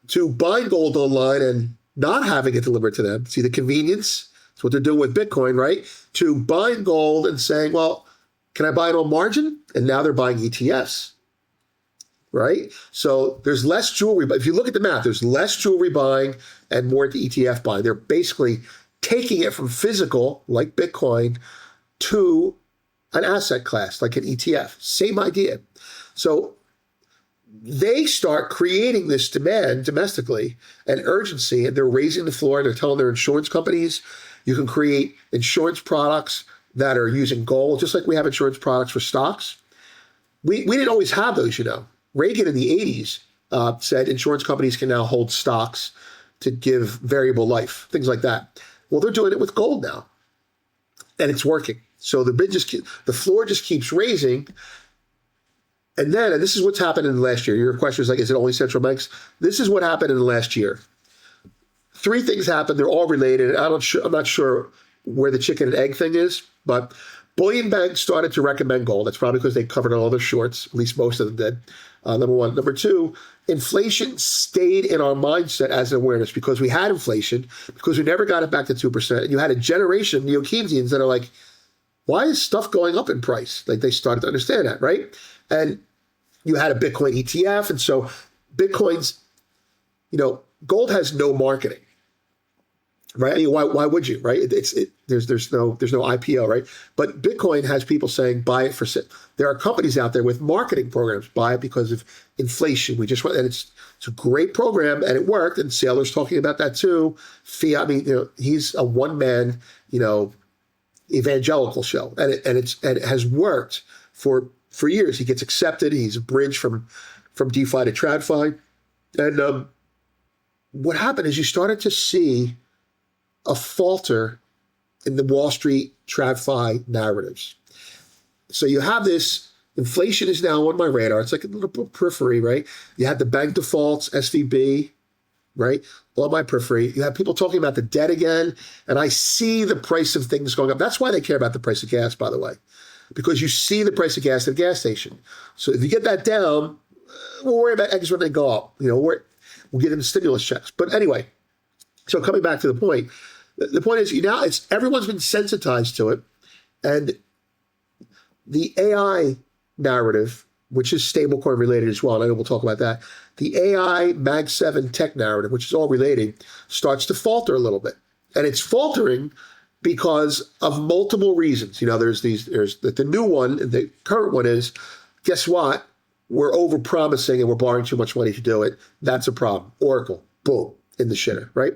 To buying gold online and not having it delivered to them. See the convenience? That's what they're doing with Bitcoin, right? To buying gold and saying, well, can I buy it on margin? And now they're buying ETFs, right? So there's less jewelry, but if you look at the math, there's less jewelry buying and more into ETF buying. They're basically taking it from physical, like Bitcoin, to an asset class, like an ETF. Same idea. So they start creating this demand domestically and urgency, and they're raising the floor, and they're telling their insurance companies, you can create insurance products that are using gold, just like we have insurance products for stocks. We didn't always have those, you know. Reagan in the 80s said insurance companies can now hold stocks to give variable life, things like that. Well, they're doing it with gold now, and it's working. So the floor just keeps raising. And this is what's happened in the last year. Your question is like, is it only central banks? This is what happened in the last year. 3 things happened. They're all related. I'm not sure where the chicken and egg thing is, but bullion banks started to recommend gold. That's probably because they covered all their shorts. At least most of them did. Number one. Number two, inflation stayed in our mindset as an awareness because we had inflation, because we never got it back to 2%. And you had a generation of neo-Keynesians that are like, why is stuff going up in price? Like they started to understand that, right? And you had a Bitcoin ETF. And so Bitcoin's, gold has no marketing, right? I mean, why would you, right? There's no IPO, right? But Bitcoin has people saying, buy it for sale. There are companies out there with marketing programs, buy it because of inflation. We just went, and it's a great program and it worked. And Saylor's talking about that too. Fiat, I mean, he's a one-man, evangelical show, and it has worked for years. He gets accepted. He's a bridge from DeFi to TradFi. And what happened is you started to see a falter in the Wall Street TradFi narratives. So you have this, inflation is now on my radar. It's like a little periphery, right? You had the bank defaults, SVB, right? On my periphery. You have people talking about the debt again, and I see the price of things going up. That's why they care about the price of gas, by the way, because you see the price of gas at a gas station. So if you get that down, we'll worry about eggs when they go up. We'll give them stimulus checks. But anyway, so coming back to the point is everyone's been sensitized to it, and the AI narrative, which is stablecoin related as well, and I know we'll talk about that. The AI Mag 7 tech narrative, which is all related, starts to falter a little bit. And it's faltering because of multiple reasons. There's the new one, the current one is, guess what? We're over promising and we're borrowing too much money to do it. That's a problem. Oracle, boom, in the shitter, right?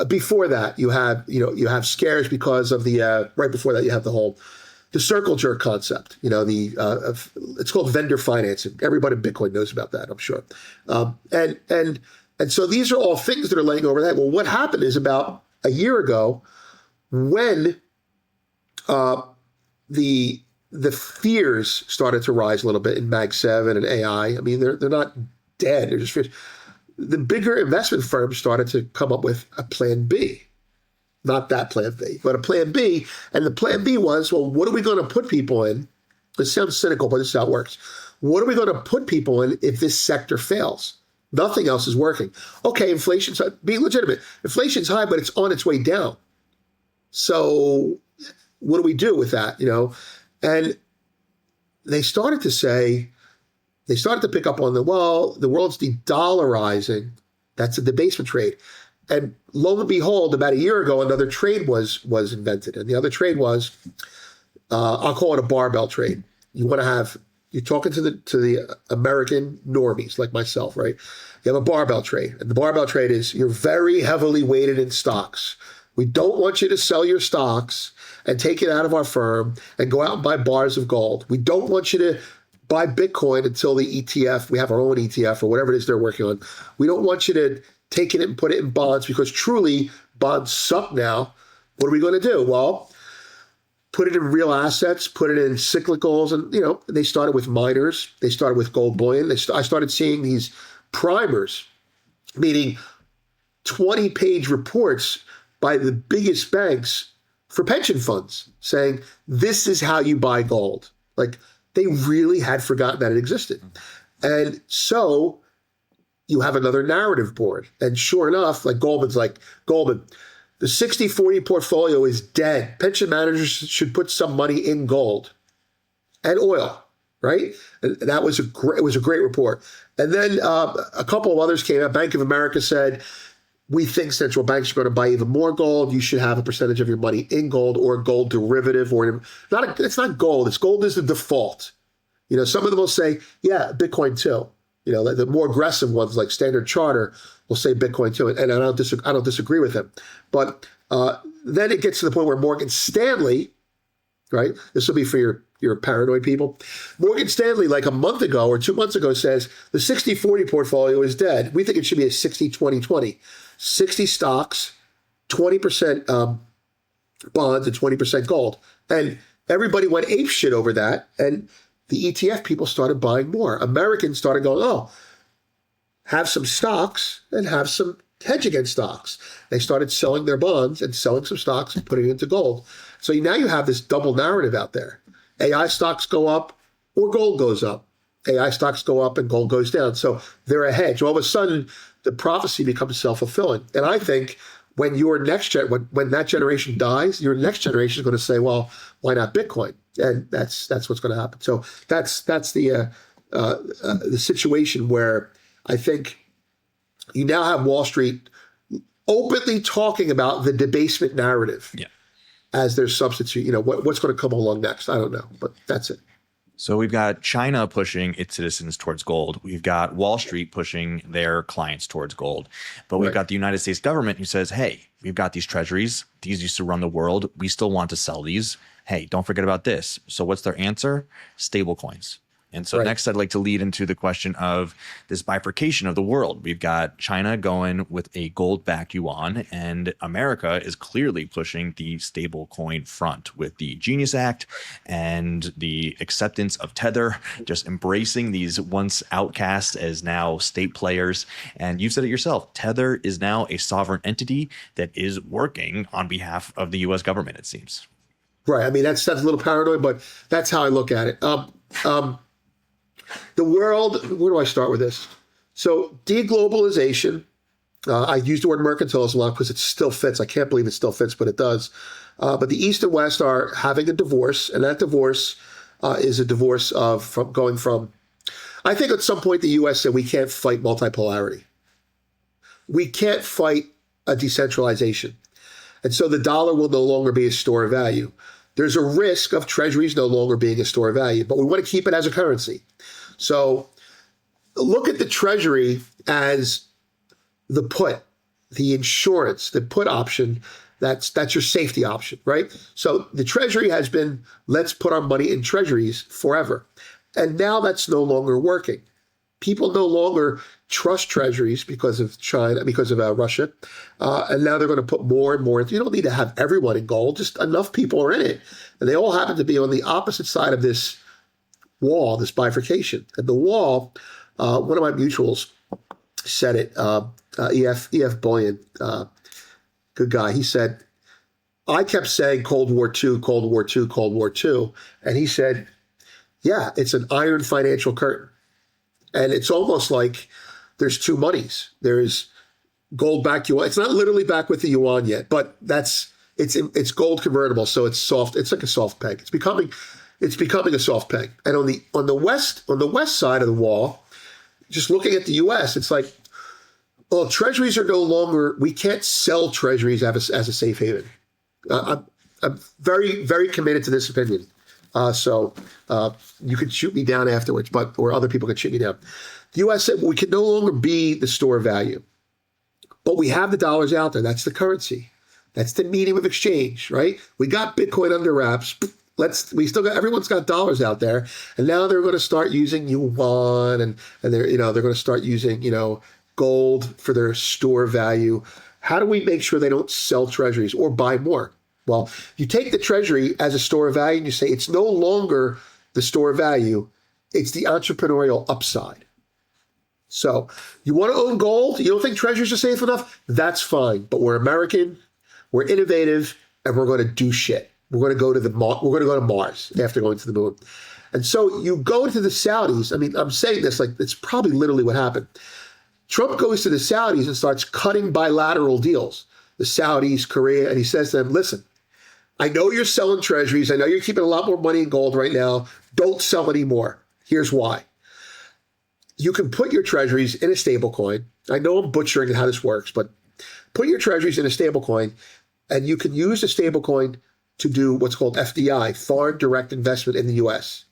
Before that, you have scares because of the right before that you have the circle jerk concept. It's called vendor financing. Everybody in Bitcoin knows about that, I'm sure. And so these are all things that are laying over that. Well, what happened is about a year ago, when the fears started to rise a little bit in Mag 7 and AI. I mean, they're not dead. They're just fears. The bigger investment firms started to come up with a plan B. Not that plan B, but a plan B. And the plan B was, well, what are we going to put people in? It sounds cynical, but this is how it works. What are we going to put people in if this sector fails? Nothing else is working. Okay, inflation's high. Being legitimate. Inflation's high, but it's on its way down. So what do we do with that? And they started to pick up on the world's de-dollarizing. That's a debasement trade. And lo and behold, about a year ago, another trade was invented. And the other trade was, I'll call it a barbell trade. You're talking to the American normies like myself, right? You have a barbell trade. And the barbell trade is you're very heavily weighted in stocks. We don't want you to sell your stocks and take it out of our firm and go out and buy bars of gold. We don't want you to buy Bitcoin until the ETF, we have our own ETF or whatever it is they're working on. We don't want you to take it and put it in bonds because truly bonds suck now. What are we going to do? Well, put it in real assets, put it in cyclicals. And, they started with miners. They started with gold bullion. I started seeing these primers, meaning 20-page reports by the biggest banks for pension funds saying, this is how you buy gold. Like, they really had forgotten that it existed. And so you have another narrative board. And sure enough, Goldman, the 60-40 portfolio is dead. Pension managers should put some money in gold and oil. right? And that was it was a great report. And then a couple of others came out. Bank of America said, we think central banks are going to buy even more gold. You should have a percentage of your money in gold or a gold derivative, or it's not gold. It's gold is the default. Some of them will say, yeah, Bitcoin too. The more aggressive ones like Standard Charter will say Bitcoin too, and I don't disagree with them. But then it gets to the point where Morgan Stanley, right? This will be for your paranoid people. Morgan Stanley, like a month ago or 2 months ago, says the 60-40 portfolio is dead. We think it should be a 60-20-20. 60 stocks, 20% bonds, and 20% gold. And everybody went apeshit over that. And the ETF people started buying more. Americans started going, oh, have some stocks and have some hedge against stocks. They started selling their bonds and selling some stocks and putting it into gold. So now you have this double narrative out there. AI stocks go up or gold goes up. AI stocks go up and gold goes down. So they're a hedge. All of a sudden, the prophecy becomes self-fulfilling. And I think when when that generation dies, your next generation is going to say, well, why not Bitcoin? And that's what's going to happen. So that's the situation where I think you now have Wall Street openly talking about the debasement narrative as their substitute. What's going to come along next? I don't know, but that's it. So we've got China pushing its citizens towards gold. We've got Wall Street pushing their clients towards gold. But we've got the United States government who says, hey, we've got these treasuries. These used to run the world. We still want to sell these. Hey, don't forget about this. So what's their answer? Stable coins. And so next, I'd like to lead into the question of this bifurcation of the world. We've got China going with a gold-backed yuan, and America is clearly pushing the stable coin front with the Genius Act and the acceptance of Tether, just embracing these once outcasts as now state players. And you've said it yourself, Tether is now a sovereign entity that is working on behalf of the U.S. government, it seems. Right. I mean, that's a little paranoid, but that's how I look at it. The world, where do I start with this? So deglobalization, I use the word mercantilism a lot because it still fits. I can't believe it still fits, but it does. But the East and West are having a divorce, and that divorce is a divorce from going from, I think at some point the U.S. said we can't fight multipolarity. We can't fight a decentralization. And so the dollar will no longer be a store of value. There's a risk of treasuries no longer being a store of value, but we want to keep it as a currency. So look at the treasury as the put, the insurance, the put option. That's your safety option, right? So the treasury has been, let's put our money in treasuries forever. And now that's no longer working. People no longer trust treasuries because of China, because of Russia. And now they're going to put more and more. You don't need to have everyone in gold. Just enough people are in it. And they all happen to be on the opposite side of this wall, this bifurcation. And the wall, one of my mutuals said it, E.F. Bullion, good guy. He said, I kept saying Cold War II, Cold War II, Cold War II. And he said, yeah, it's an iron financial curtain. And it's almost like there's two monies. There's gold back yuan. It's not literally back with the yuan yet, but it's gold convertible, so it's soft. It's like a soft peg. It's becoming a soft peg. And on the west side of the wall, just looking at the U.S., it's like, well, treasuries are no longer. We can't sell treasuries as a safe haven. I'm very, very committed to this opinion. So you could shoot me down afterwards, or other people could shoot me down. The U.S. said we can no longer be the store of value, but we have the dollars out there. That's the currency. That's the medium of exchange, right? We got Bitcoin under wraps. Everyone's got dollars out there, and now they're going to start using yuan, and they're going to start using gold for their store value. How do we make sure they don't sell treasuries or buy more? Well, you take the treasury as a store of value and you say it's no longer the store of value, it's the entrepreneurial upside. So you want to own gold? You don't think treasuries are safe enough? That's fine. But we're American, we're innovative, and we're going to do shit. We're going to go to Mars after going to the moon. And so you go to the Saudis. I mean, I'm saying this like it's probably literally what happened. Trump goes to the Saudis and starts cutting bilateral deals. The Saudis, Korea, and he says to them, listen, I know you're selling treasuries. I know you're keeping a lot more money in gold right now. Don't sell anymore. Here's why. You can put your treasuries in a stable coin. I know I'm butchering how this works, but put your treasuries in a stable coin, and you can use the stable coin to do what's called FDI, foreign direct investment in the US.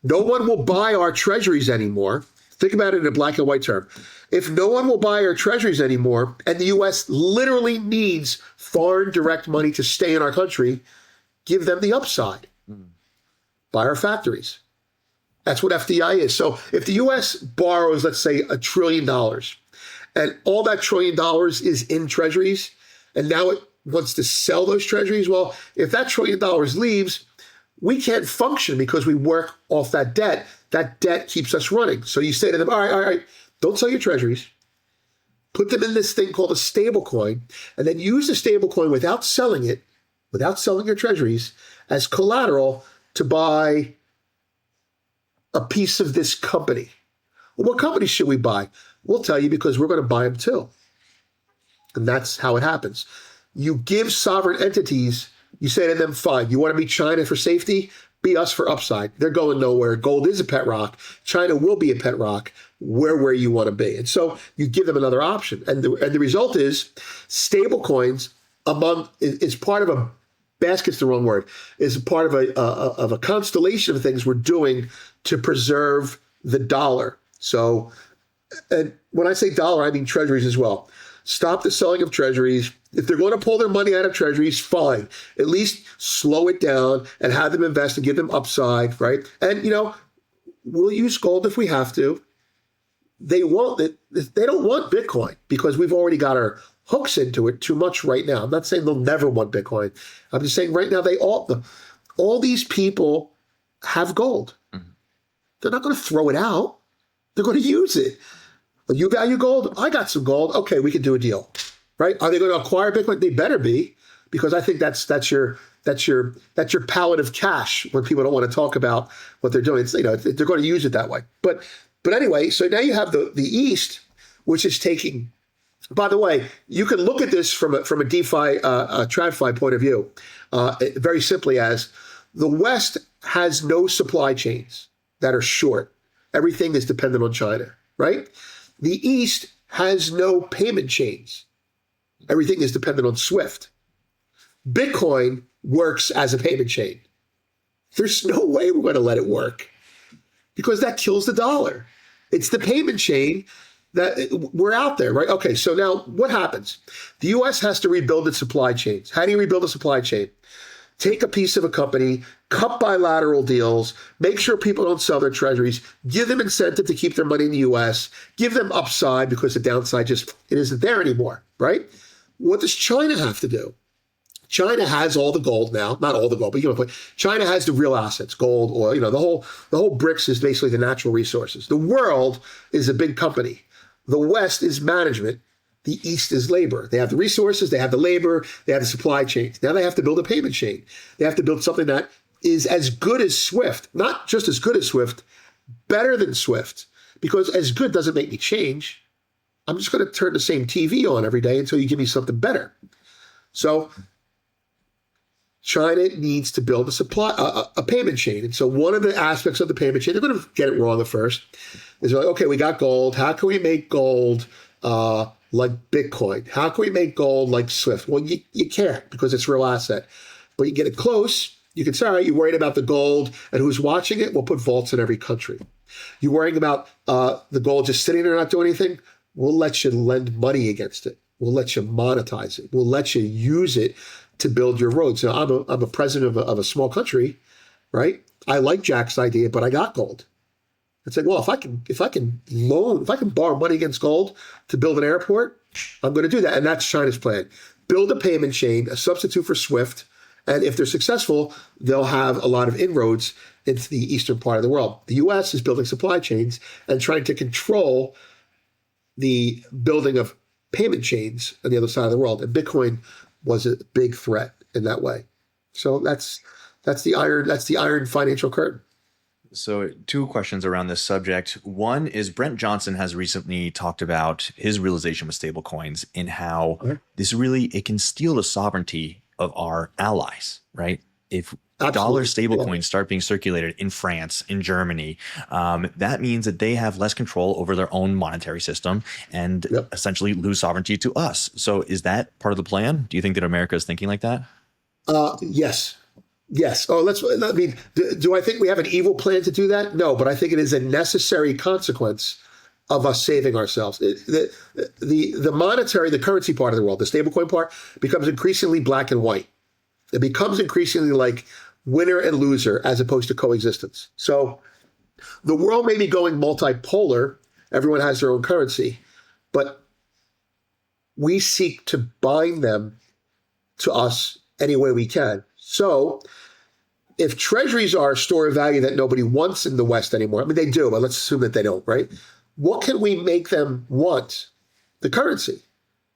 No one will buy our treasuries anymore. Think about it in a black and white term. If no one will buy our treasuries anymore, and the US literally needs foreign direct money to stay in our country, give them the upside. Buy our factories. That's what FDI is. So if the US borrows, let's say, $1 trillion, and all that $1 trillion is in treasuries, and now it wants to sell those treasuries, well, if that $1 trillion leaves, we can't function because we work off that debt. That debt keeps us running. So you say to them, all right, don't sell your treasuries. Put them in this thing called a stable coin, and then use the stable coin without selling it, without selling your treasuries, as collateral to buy a piece of this company. Well, what company should we buy? We'll tell you because we're going to buy them too. And that's how it happens. You give sovereign entities, you say to them, fine, you want to be China for safety? Be us for upside. They're going nowhere. Gold is a pet rock. China will be a pet rock. We're where you want to be. And so you give them another option. And the result is stable coins is part of a basket's the wrong word, is a part of a constellation of things we're doing to preserve the dollar. So, and when I say dollar, I mean treasuries as well. Stop the selling of treasuries. If they're going to pull their money out of treasuries, fine. At least slow it down and have them invest and give them upside, right? And, we'll use gold if we have to. They don't want Bitcoin because we've already got our hooks into it too much right now. I'm not saying they'll never want Bitcoin. I'm just saying right now all these people have gold. They're not going to throw it out. They're going to use it. You value gold? I got some gold. Okay, we can do a deal, right? Are they going to acquire Bitcoin? They better be, because I think that's your palette of cash when people don't want to talk about what they're doing. They're going to use it that way. But anyway, so now you have the East, which is taking. By the way, you can look at this from a DeFi, TradFi point of view, very simply as the West has no supply chains that are short. Everything is dependent on China, right? The East has no payment chains. Everything is dependent on SWIFT. Bitcoin works as a payment chain. There's no way we're going to let it work because that kills the dollar. It's the payment chain that we're out there, right? Okay, so now what happens? The U.S. has to rebuild its supply chains. How do you rebuild a supply chain? Take a piece of a company, cut bilateral deals, make sure people don't sell their treasuries, give them incentive to keep their money in the U.S., give them upside because the downside it isn't there anymore, right? What does China have to do? China has all the gold now, not all the gold, but China has the real assets, gold, oil, the whole BRICS is basically the natural resources. The world is a big company. The West is management. The East is labor. They have the resources, they have the labor, they have the supply chains. Now they have to build a payment chain. They have to build something that is as good as SWIFT, not just as good as SWIFT, better than SWIFT, because as good doesn't make me change. I'm just going to turn the same TV on every day until you give me something better. So China needs to build a payment chain. And so one of the aspects of the payment chain, they're going to get it wrong at first, is like, okay, we got gold. How can we make gold like Bitcoin? How can we make gold like SWIFT? Well, you can't because it's a real asset. But you get it close, you can say, all right, you're worried about the gold and who's watching it? We'll put vaults in every country. You're worrying about the gold just sitting there not doing anything? We'll let you lend money against it. We'll let you monetize it. We'll let you use it to build your roads. Now, I'm a president of a small country, right? I like Jack's idea, but I got gold. It's like, well, if I can borrow money against gold to build an airport, I'm going to do that. And that's China's plan. Build a payment chain, a substitute for SWIFT. And if they're successful, they'll have a lot of inroads into the eastern part of the world. The U.S. is building supply chains and trying to control the building of payment chains on the other side of the world. And Bitcoin was a big threat in that way. So that's the iron financial curtain. So 2 questions around this subject. One is Brent Johnson has recently talked about his realization with stablecoins and how it can steal the sovereignty of our allies, right? If dollar Absolutely. Yeah. stablecoins start being circulated in France, in Germany, that means that they have less control over their own monetary system and Yep. essentially lose sovereignty to us. So is that part of the plan? Do you think that America is thinking like that? Yes. Yes. Oh, I mean, do I think we have an evil plan to do that? No, but I think it is a necessary consequence of us saving ourselves. The monetary, the currency part of the world, the stablecoin part, becomes increasingly black and white. It becomes increasingly like winner and loser as opposed to coexistence. So the world may be going multipolar. Everyone has their own currency, but we seek to bind them to us any way we can. So if treasuries are a store of value that nobody wants in the West anymore, I mean, they do, but let's assume that they don't, right? What can we make them want? The currency.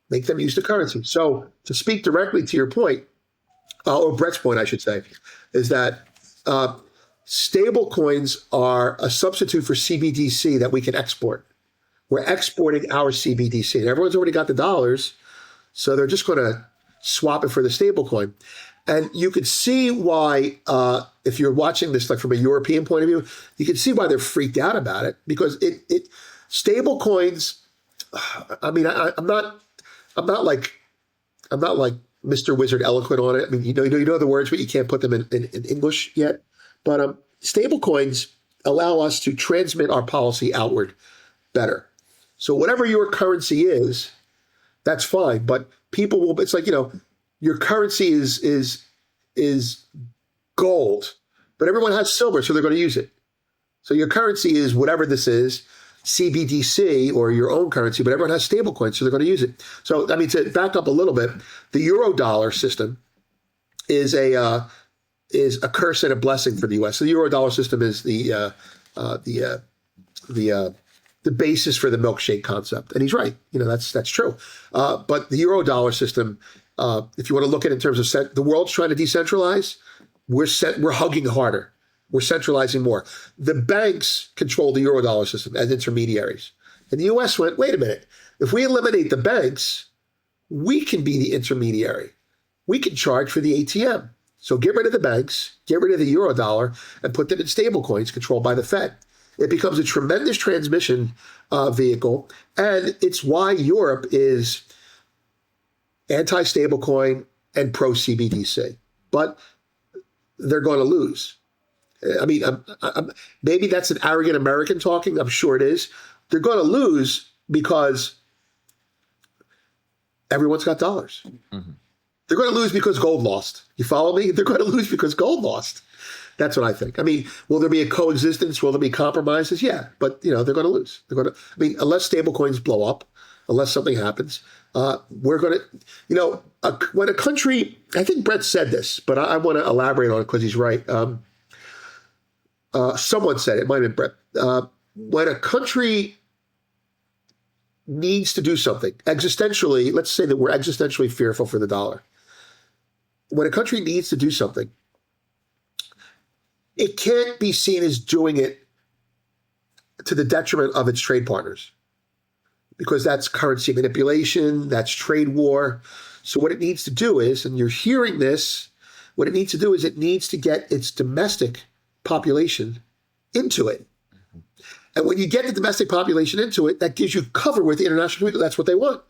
Make them use the currency. So to speak directly to your point, or Brett's point, I should say, is that stable coins are a substitute for CBDC that we can export. We're exporting our CBDC. And everyone's already got the dollars, so they're just going to swap it for the stable coin. And you could see why, if you're watching this like from a European point of view, you can see why they're freaked out about it, because it stable coins. I mean, I'm not like Mr. Wizard eloquent on it. I mean, you know the words, but you can't put them in English yet. But stable coins allow us to transmit our policy outward better. So whatever your currency is, that's fine. But people will. It's like, your currency is gold, but everyone has silver, so they're going to use it. So your currency is whatever this is, CBDC or your own currency, but everyone has stable coins, so they're going to use it. So, I mean, to back up a little bit, the euro dollar system is a curse and a blessing for the U.S. So the euro dollar system is the basis for the milkshake concept, and he's right. That's true. But the euro dollar system, if you want to look at it in terms of the world's trying to decentralize, we're hugging harder. We're centralizing more. The banks control the Eurodollar system as intermediaries. And the U.S. went, wait a minute. If we eliminate the banks, we can be the intermediary. We can charge for the ATM. So get rid of the banks, get rid of the Eurodollar, and put them in stable coins controlled by the Fed. It becomes a tremendous transmission vehicle. And it's why Europe is anti-stablecoin and pro-CBDC. But they're going to lose. I mean, maybe that's an arrogant American talking. I'm sure it is. They're going to lose because everyone's got dollars. Mm-hmm. They're going to lose because gold lost. You follow me? They're going to lose because gold lost. That's what I think. I mean, will there be a coexistence? Will there be compromises? Yeah, but they're going to lose. They're going to. I mean, unless stablecoins blow up, unless something happens, we're going to. When a country, I think Brett said this, but I want to elaborate on it because he's right. Someone said it might have been Brett. When a country needs to do something existentially, let's say that we're existentially fearful for the dollar. When a country needs to do something, it can't be seen as doing it to the detriment of its trade partners, because that's currency manipulation, that's trade war. So what it needs to do is, and you're hearing this, what it needs to do is it needs to get its domestic population into it. And when you get the domestic population into it, that gives you cover with the international community. That's what they want.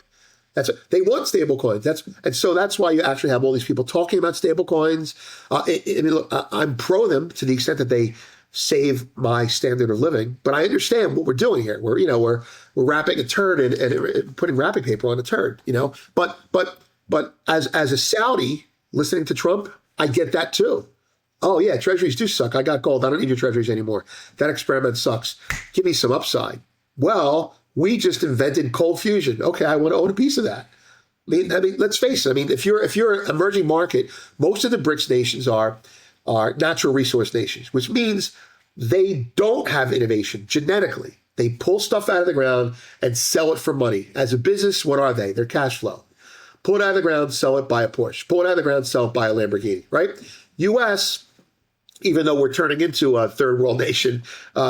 They want stable coins. And so that's why you actually have all these people talking about stable coins. I'm pro them to the extent that they save my standard of living, but I understand what we're doing here. We're wrapping a turd and putting wrapping paper on a turd. But as a Saudi listening to Trump, I get that too. Oh yeah, treasuries do suck. I got gold. I don't need your treasuries anymore. That experiment sucks. Give me some upside. Well, we just invented cold fusion. Okay, I want to own a piece of that. I mean, let's face it. I mean, if you're an emerging market, most of the BRICS nations are natural resource nations, which means they don't have innovation genetically. They pull stuff out of the ground and sell it for money. As a business, what are they? They're cash flow. Pull it out of the ground, sell it, buy a Porsche. Pull it out of the ground, sell it, buy a Lamborghini, right? U.S., even though we're turning into a third world nation,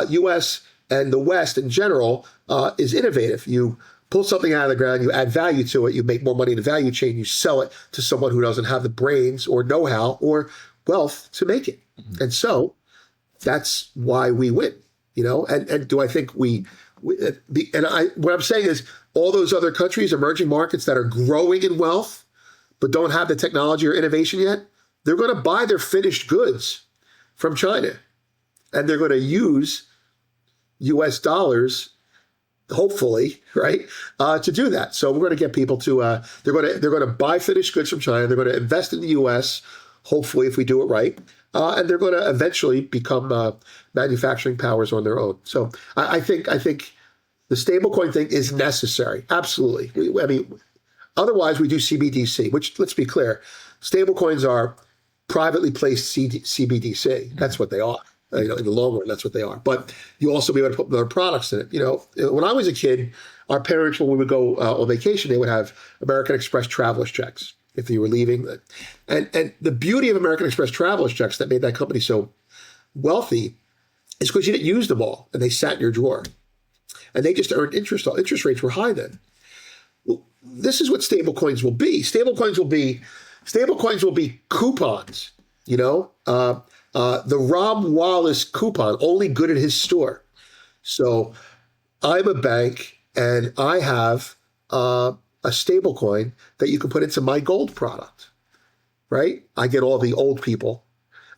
U.S. and the West in general is innovative. You pull something out of the ground, you add value to it, you make more money in the value chain, you sell it to someone who doesn't have the brains or know-how or wealth to make it. And so that's why we win, and do I think what I'm saying is all those other countries, emerging markets that are growing in wealth, but don't have the technology or innovation yet, they're going to buy their finished goods from China, and they're going to use U.S. dollars, hopefully, right, to do that. So we're going to get people to they're going to buy finished goods from China. They're going to invest in the U.S. Hopefully, if we do it right, and they're going to eventually become manufacturing powers on their own. So I think the stablecoin thing is necessary. Absolutely. Otherwise, we do CBDC, which, let's be clear, stablecoins are privately placed CBDC. That's what they are. In the long run, that's what they are. But you also be able to put other products in it. When I was a kid, our parents, when we would go on vacation, they would have American Express traveler's checks if you were leaving. And the beauty of American Express traveler's checks that made that company so wealthy is because you didn't use them all, and they sat in your drawer. And they just earned interest. Interest rates were high then. This is what stablecoins will be. Stablecoins will be coupons. The Rob Wallace coupon, only good at his store. So I'm a bank, and I have a stablecoin that you can put into my gold product, right? I get all the old people,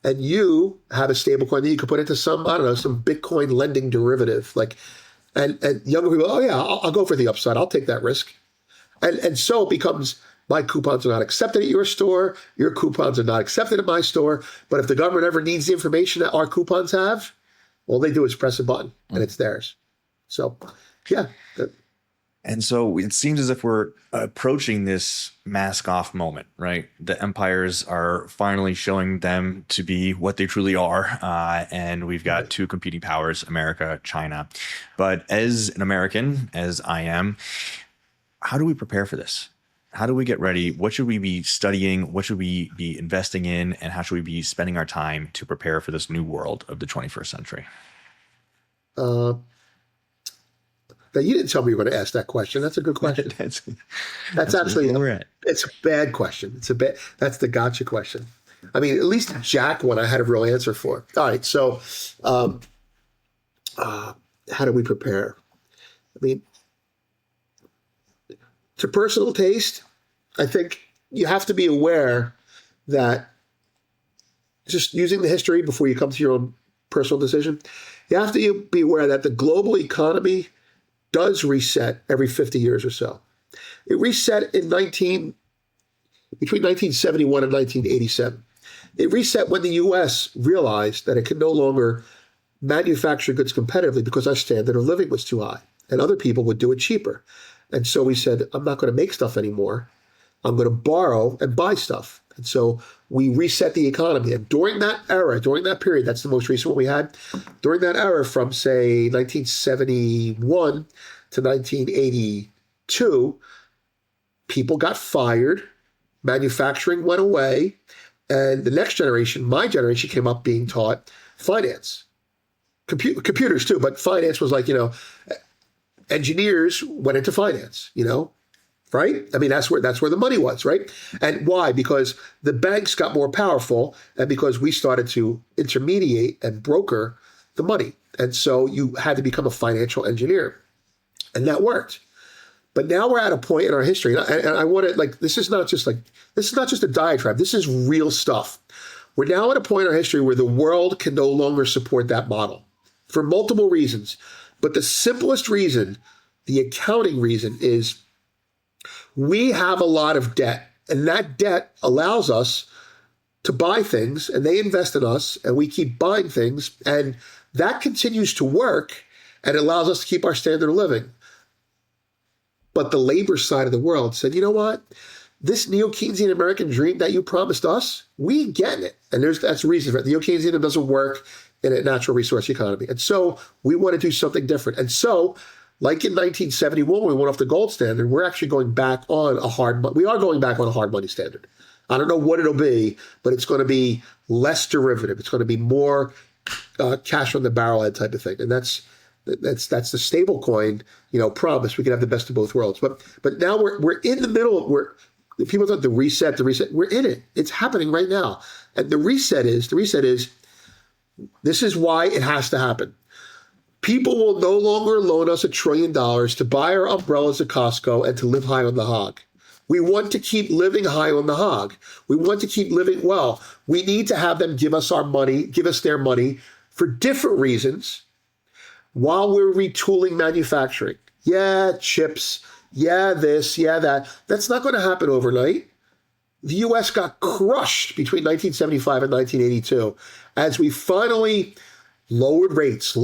and you have a stablecoin that you can put into some Bitcoin lending derivative, and younger people. Oh yeah, I'll go for the upside. I'll take that risk. And so it becomes, my coupons are not accepted at your store. Your coupons are not accepted at my store. But if the government ever needs the information that our coupons have, all they do is press a button and it's theirs. So, yeah. And so it seems as if we're approaching this mask off moment, right? The empires are finally showing them to be what they truly are. And we've got two competing powers, America, China. But as an American, as I am, how do we prepare for this? How do we get ready? What should we be studying? What should we be investing in? And how should we be spending our time to prepare for this new world of the 21st century? Now, you didn't tell me you were going to ask that question. That's a good question. That's actually, it's a bad question. That's the gotcha question. At least Jack one I had a real answer for. All right. So, how do we prepare? To personal taste, I think you have to be aware that, just using the history before you come to your own personal decision, you have to be aware that the global economy does reset every 50 years or so. It reset between 1971 and 1987. It reset when the U.S. realized that it could no longer manufacture goods competitively because our standard of living was too high, and other people would do it cheaper. And so we said, I'm not going to make stuff anymore. I'm going to borrow and buy stuff. And so we reset the economy. And during that era, during that period, that's the most recent one we had, during that era from, say, 1971 to 1982, people got fired, manufacturing went away, and the next generation, my generation, came up being taught finance. Computers too, but finance was engineers went into finance, right? That's where the money was, right? And why? Because the banks got more powerful, and because we started to intermediate and broker the money. And so you had to become a financial engineer, and that worked. But now we're at a point in our history, and I want to, this is not just a diatribe. This is real stuff. We're now at a point in our history where the world can no longer support that model for multiple reasons. But the simplest reason, the accounting reason, is we have a lot of debt, and that debt allows us to buy things, and they invest in us, and we keep buying things, and that continues to work, and it allows us to keep our standard of living. But the labor side of the world said, you know what? This neo-Keynesian American dream that you promised us, we get it. And that's the reason for it. The neo-Keynesianism doesn't work in a natural resource economy. And so we want to do something different. And so, like in 1971, when we went off the gold standard, we're actually going back on a hard money standard. I don't know what it'll be, but it's going to be less derivative. It's going to be more cash on the barrelhead type of thing. And that's the stable coin, promise. We can have the best of both worlds. But now we're in the middle. The people thought the reset, we're in it. It's happening right now. And the reset is, this is why it has to happen. People will no longer loan us $1 trillion to buy our umbrellas at Costco and to live high on the hog. We want to keep living high on the hog. We want to keep living well. We need to have them give us their money for different reasons while we're retooling manufacturing. Yeah, chips. Yeah, this. Yeah, that. That's not going to happen overnight. The U.S. got crushed between 1975 and 1982 as we finally lowered rates,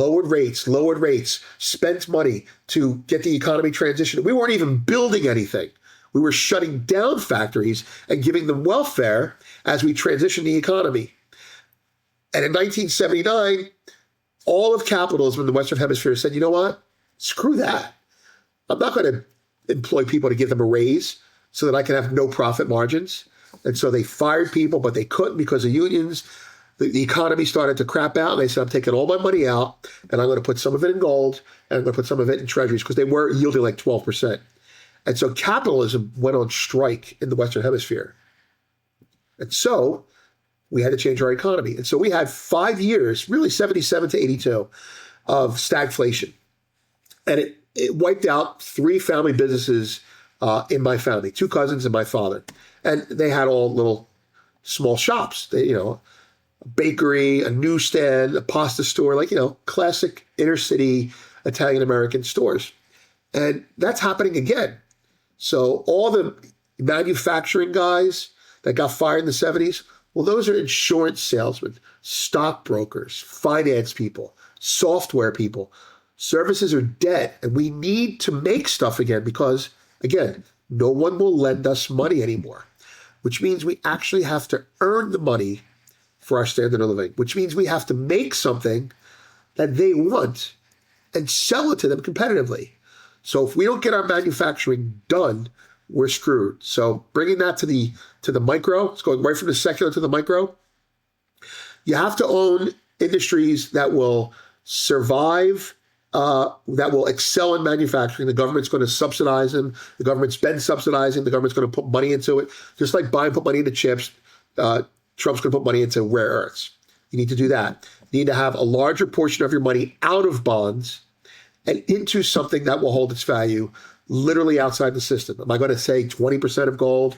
spent money to get the economy transitioned. We weren't even building anything. We were shutting down factories and giving them welfare as we transitioned the economy. And in 1979, all of capitalism in the Western Hemisphere said, you know what? Screw that. I'm not going to employ people to give them a raise so that I can have no profit margins. And so they fired people, but they couldn't because of unions. The economy started to crap out, and they said, I'm taking all my money out, and I'm going to put some of it in gold, and I'm going to put some of it in treasuries, because they were yielding like 12%. And so capitalism went on strike in the Western Hemisphere. And so we had to change our economy. And so we had 5 years, really 77 to 82, of stagflation. And it wiped out 3 family businesses in my family, 2 cousins and my father. And they had all little small shops, a bakery, a newsstand, a pasta store, classic inner city Italian-American stores. And that's happening again. So all the manufacturing guys that got fired in the 70s, well, those are insurance salesmen, stockbrokers, finance people, software people. Services are dead, and we need to make stuff again because, again, no one will lend us money anymore, which means we actually have to earn the money for our standard of living, which means we have to make something that they want and sell it to them competitively. So if we don't get our manufacturing done, we're screwed. So bringing that to the micro, it's going right from the secular to the micro. You have to own industries that will survive, that will excel in manufacturing. The government's going to subsidize them. The government's been subsidizing. The government's going to put money into it. Just like Biden put money into chips, Trump's going to put money into rare earths. You need to do that. You need to have a larger portion of your money out of bonds and into something that will hold its value literally outside the system. Am I going to say 20% of gold?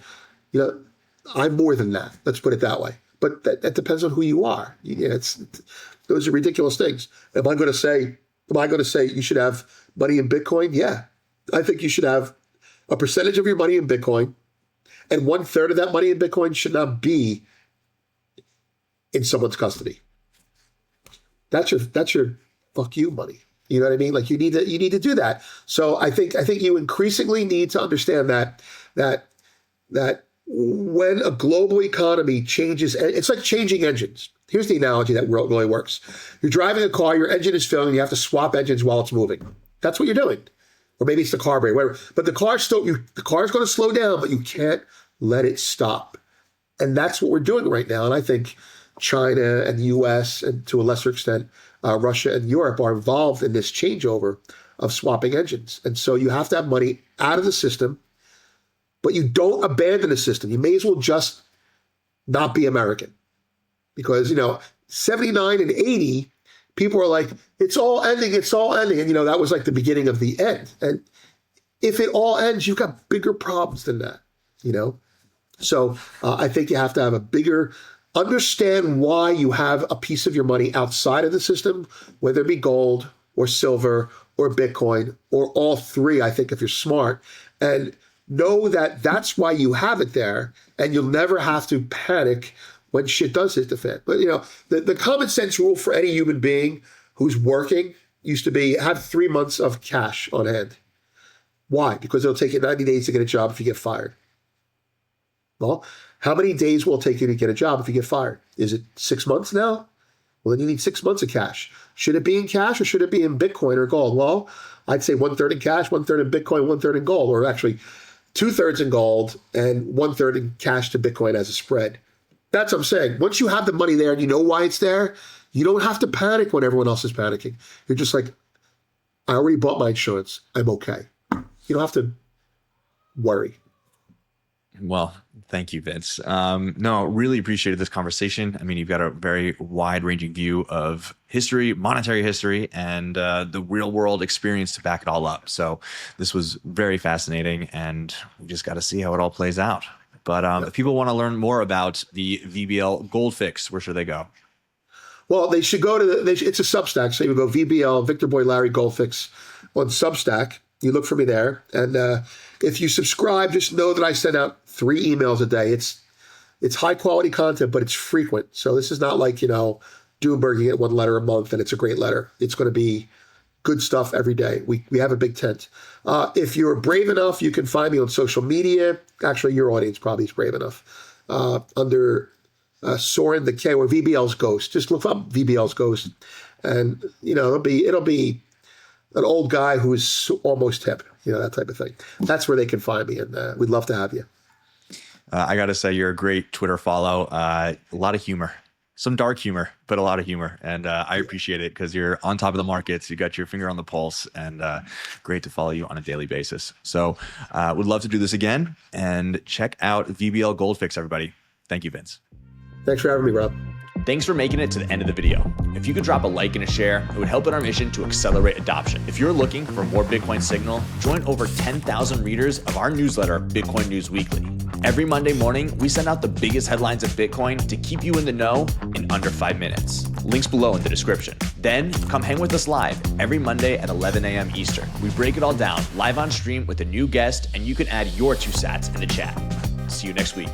I'm more than that. Let's put it that way. But that depends on who you are. Those are ridiculous things. Am I going to say you should have money in Bitcoin? Yeah. I think you should have a percentage of your money in Bitcoin, and 1/3 of that money in Bitcoin should not be in someone's custody. That's your fuck you money. You know what I mean? Like you need to do that. So I think you increasingly need to understand that when a global economy changes, it's like changing engines. Here's the analogy that really works. You're driving a car, your engine is failing, you have to swap engines while it's moving. That's what you're doing. Or maybe it's the carburetor, whatever. But the car's going to slow down, but you can't let it stop. And that's what we're doing right now. And I think China and the US, and to a lesser extent, Russia and Europe are involved in this changeover of swapping engines. And so you have to have money out of the system, but you don't abandon the system. You may as well just not be American. Because, 79 and 80, people were like, it's all ending. And, that was like the beginning of the end. And if it all ends, you've got bigger problems than that, So I think you have to have understand why you have a piece of your money outside of the system, whether it be gold or silver or Bitcoin or all 3, I think, if you're smart. And know that that's why you have it there, and you'll never have to panic when shit does hit the fan. But, the common sense rule for any human being who's working used to be have 3 months of cash on hand. Why? Because it'll take you 90 days to get a job if you get fired. Well, how many days will it take you to get a job if you get fired? Is it 6 months now? Well, then you need 6 months of cash. Should it be in cash or should it be in Bitcoin or gold? Well, I'd say 1/3 in cash, 1/3 in Bitcoin, 1/3 in gold, or actually 2/3 in gold and 1/3 in cash to Bitcoin as a spread. That's what I'm saying. Once you have the money there and you know why it's there, you don't have to panic when everyone else is panicking. You're just like, I already bought my insurance. I'm okay. You don't have to worry. Well, thank you, Vince. No, really appreciated this conversation. I mean, you've got a very wide-ranging view of history, monetary history, and the real-world experience to back it all up. So this was very fascinating, and we just got to see how it all plays out. But if people want to learn more about the VBL Gold Fix, where should they go? Well, they should go to it's a Substack. So you would go VBL, Victor Boy Larry Goldfix on Substack. You look for me there. And if you subscribe, just know that I send out 3 emails a day. It's high quality content, but it's frequent. So this is not like, Doomberg, you get 1 letter a month and it's a great letter. It's going to be good stuff every day. We have a big tent. If you're brave enough, you can find me on social media. Actually, your audience probably is brave enough. Under Soren the K or VBL's Ghost. Just look up VBL's Ghost, and it'll be an old guy who is almost hip, that type of thing. That's where they can find me, and we'd love to have you. I got to say, you're a great Twitter follow. A lot of humor, some dark humor, but a lot of humor, and I appreciate it because you're on top of the markets. You got your finger on the pulse, and great to follow you on a daily basis. So, would love to do this again, and check out VBL Goldfix, everybody. Thank you, Vince. Thanks for having me, Rob. Thanks for making it to the end of the video. If you could drop a like and a share, it would help in our mission to accelerate adoption. If you're looking for more Bitcoin signal, join over 10,000 readers of our newsletter, Bitcoin News Weekly. Every Monday morning, we send out the biggest headlines of Bitcoin to keep you in the know in under 5 minutes. Links below in the description. Then come hang with us live every Monday at 11 a.m. Eastern. We break it all down live on stream with a new guest, and you can add your 2 sats in the chat. See you next week.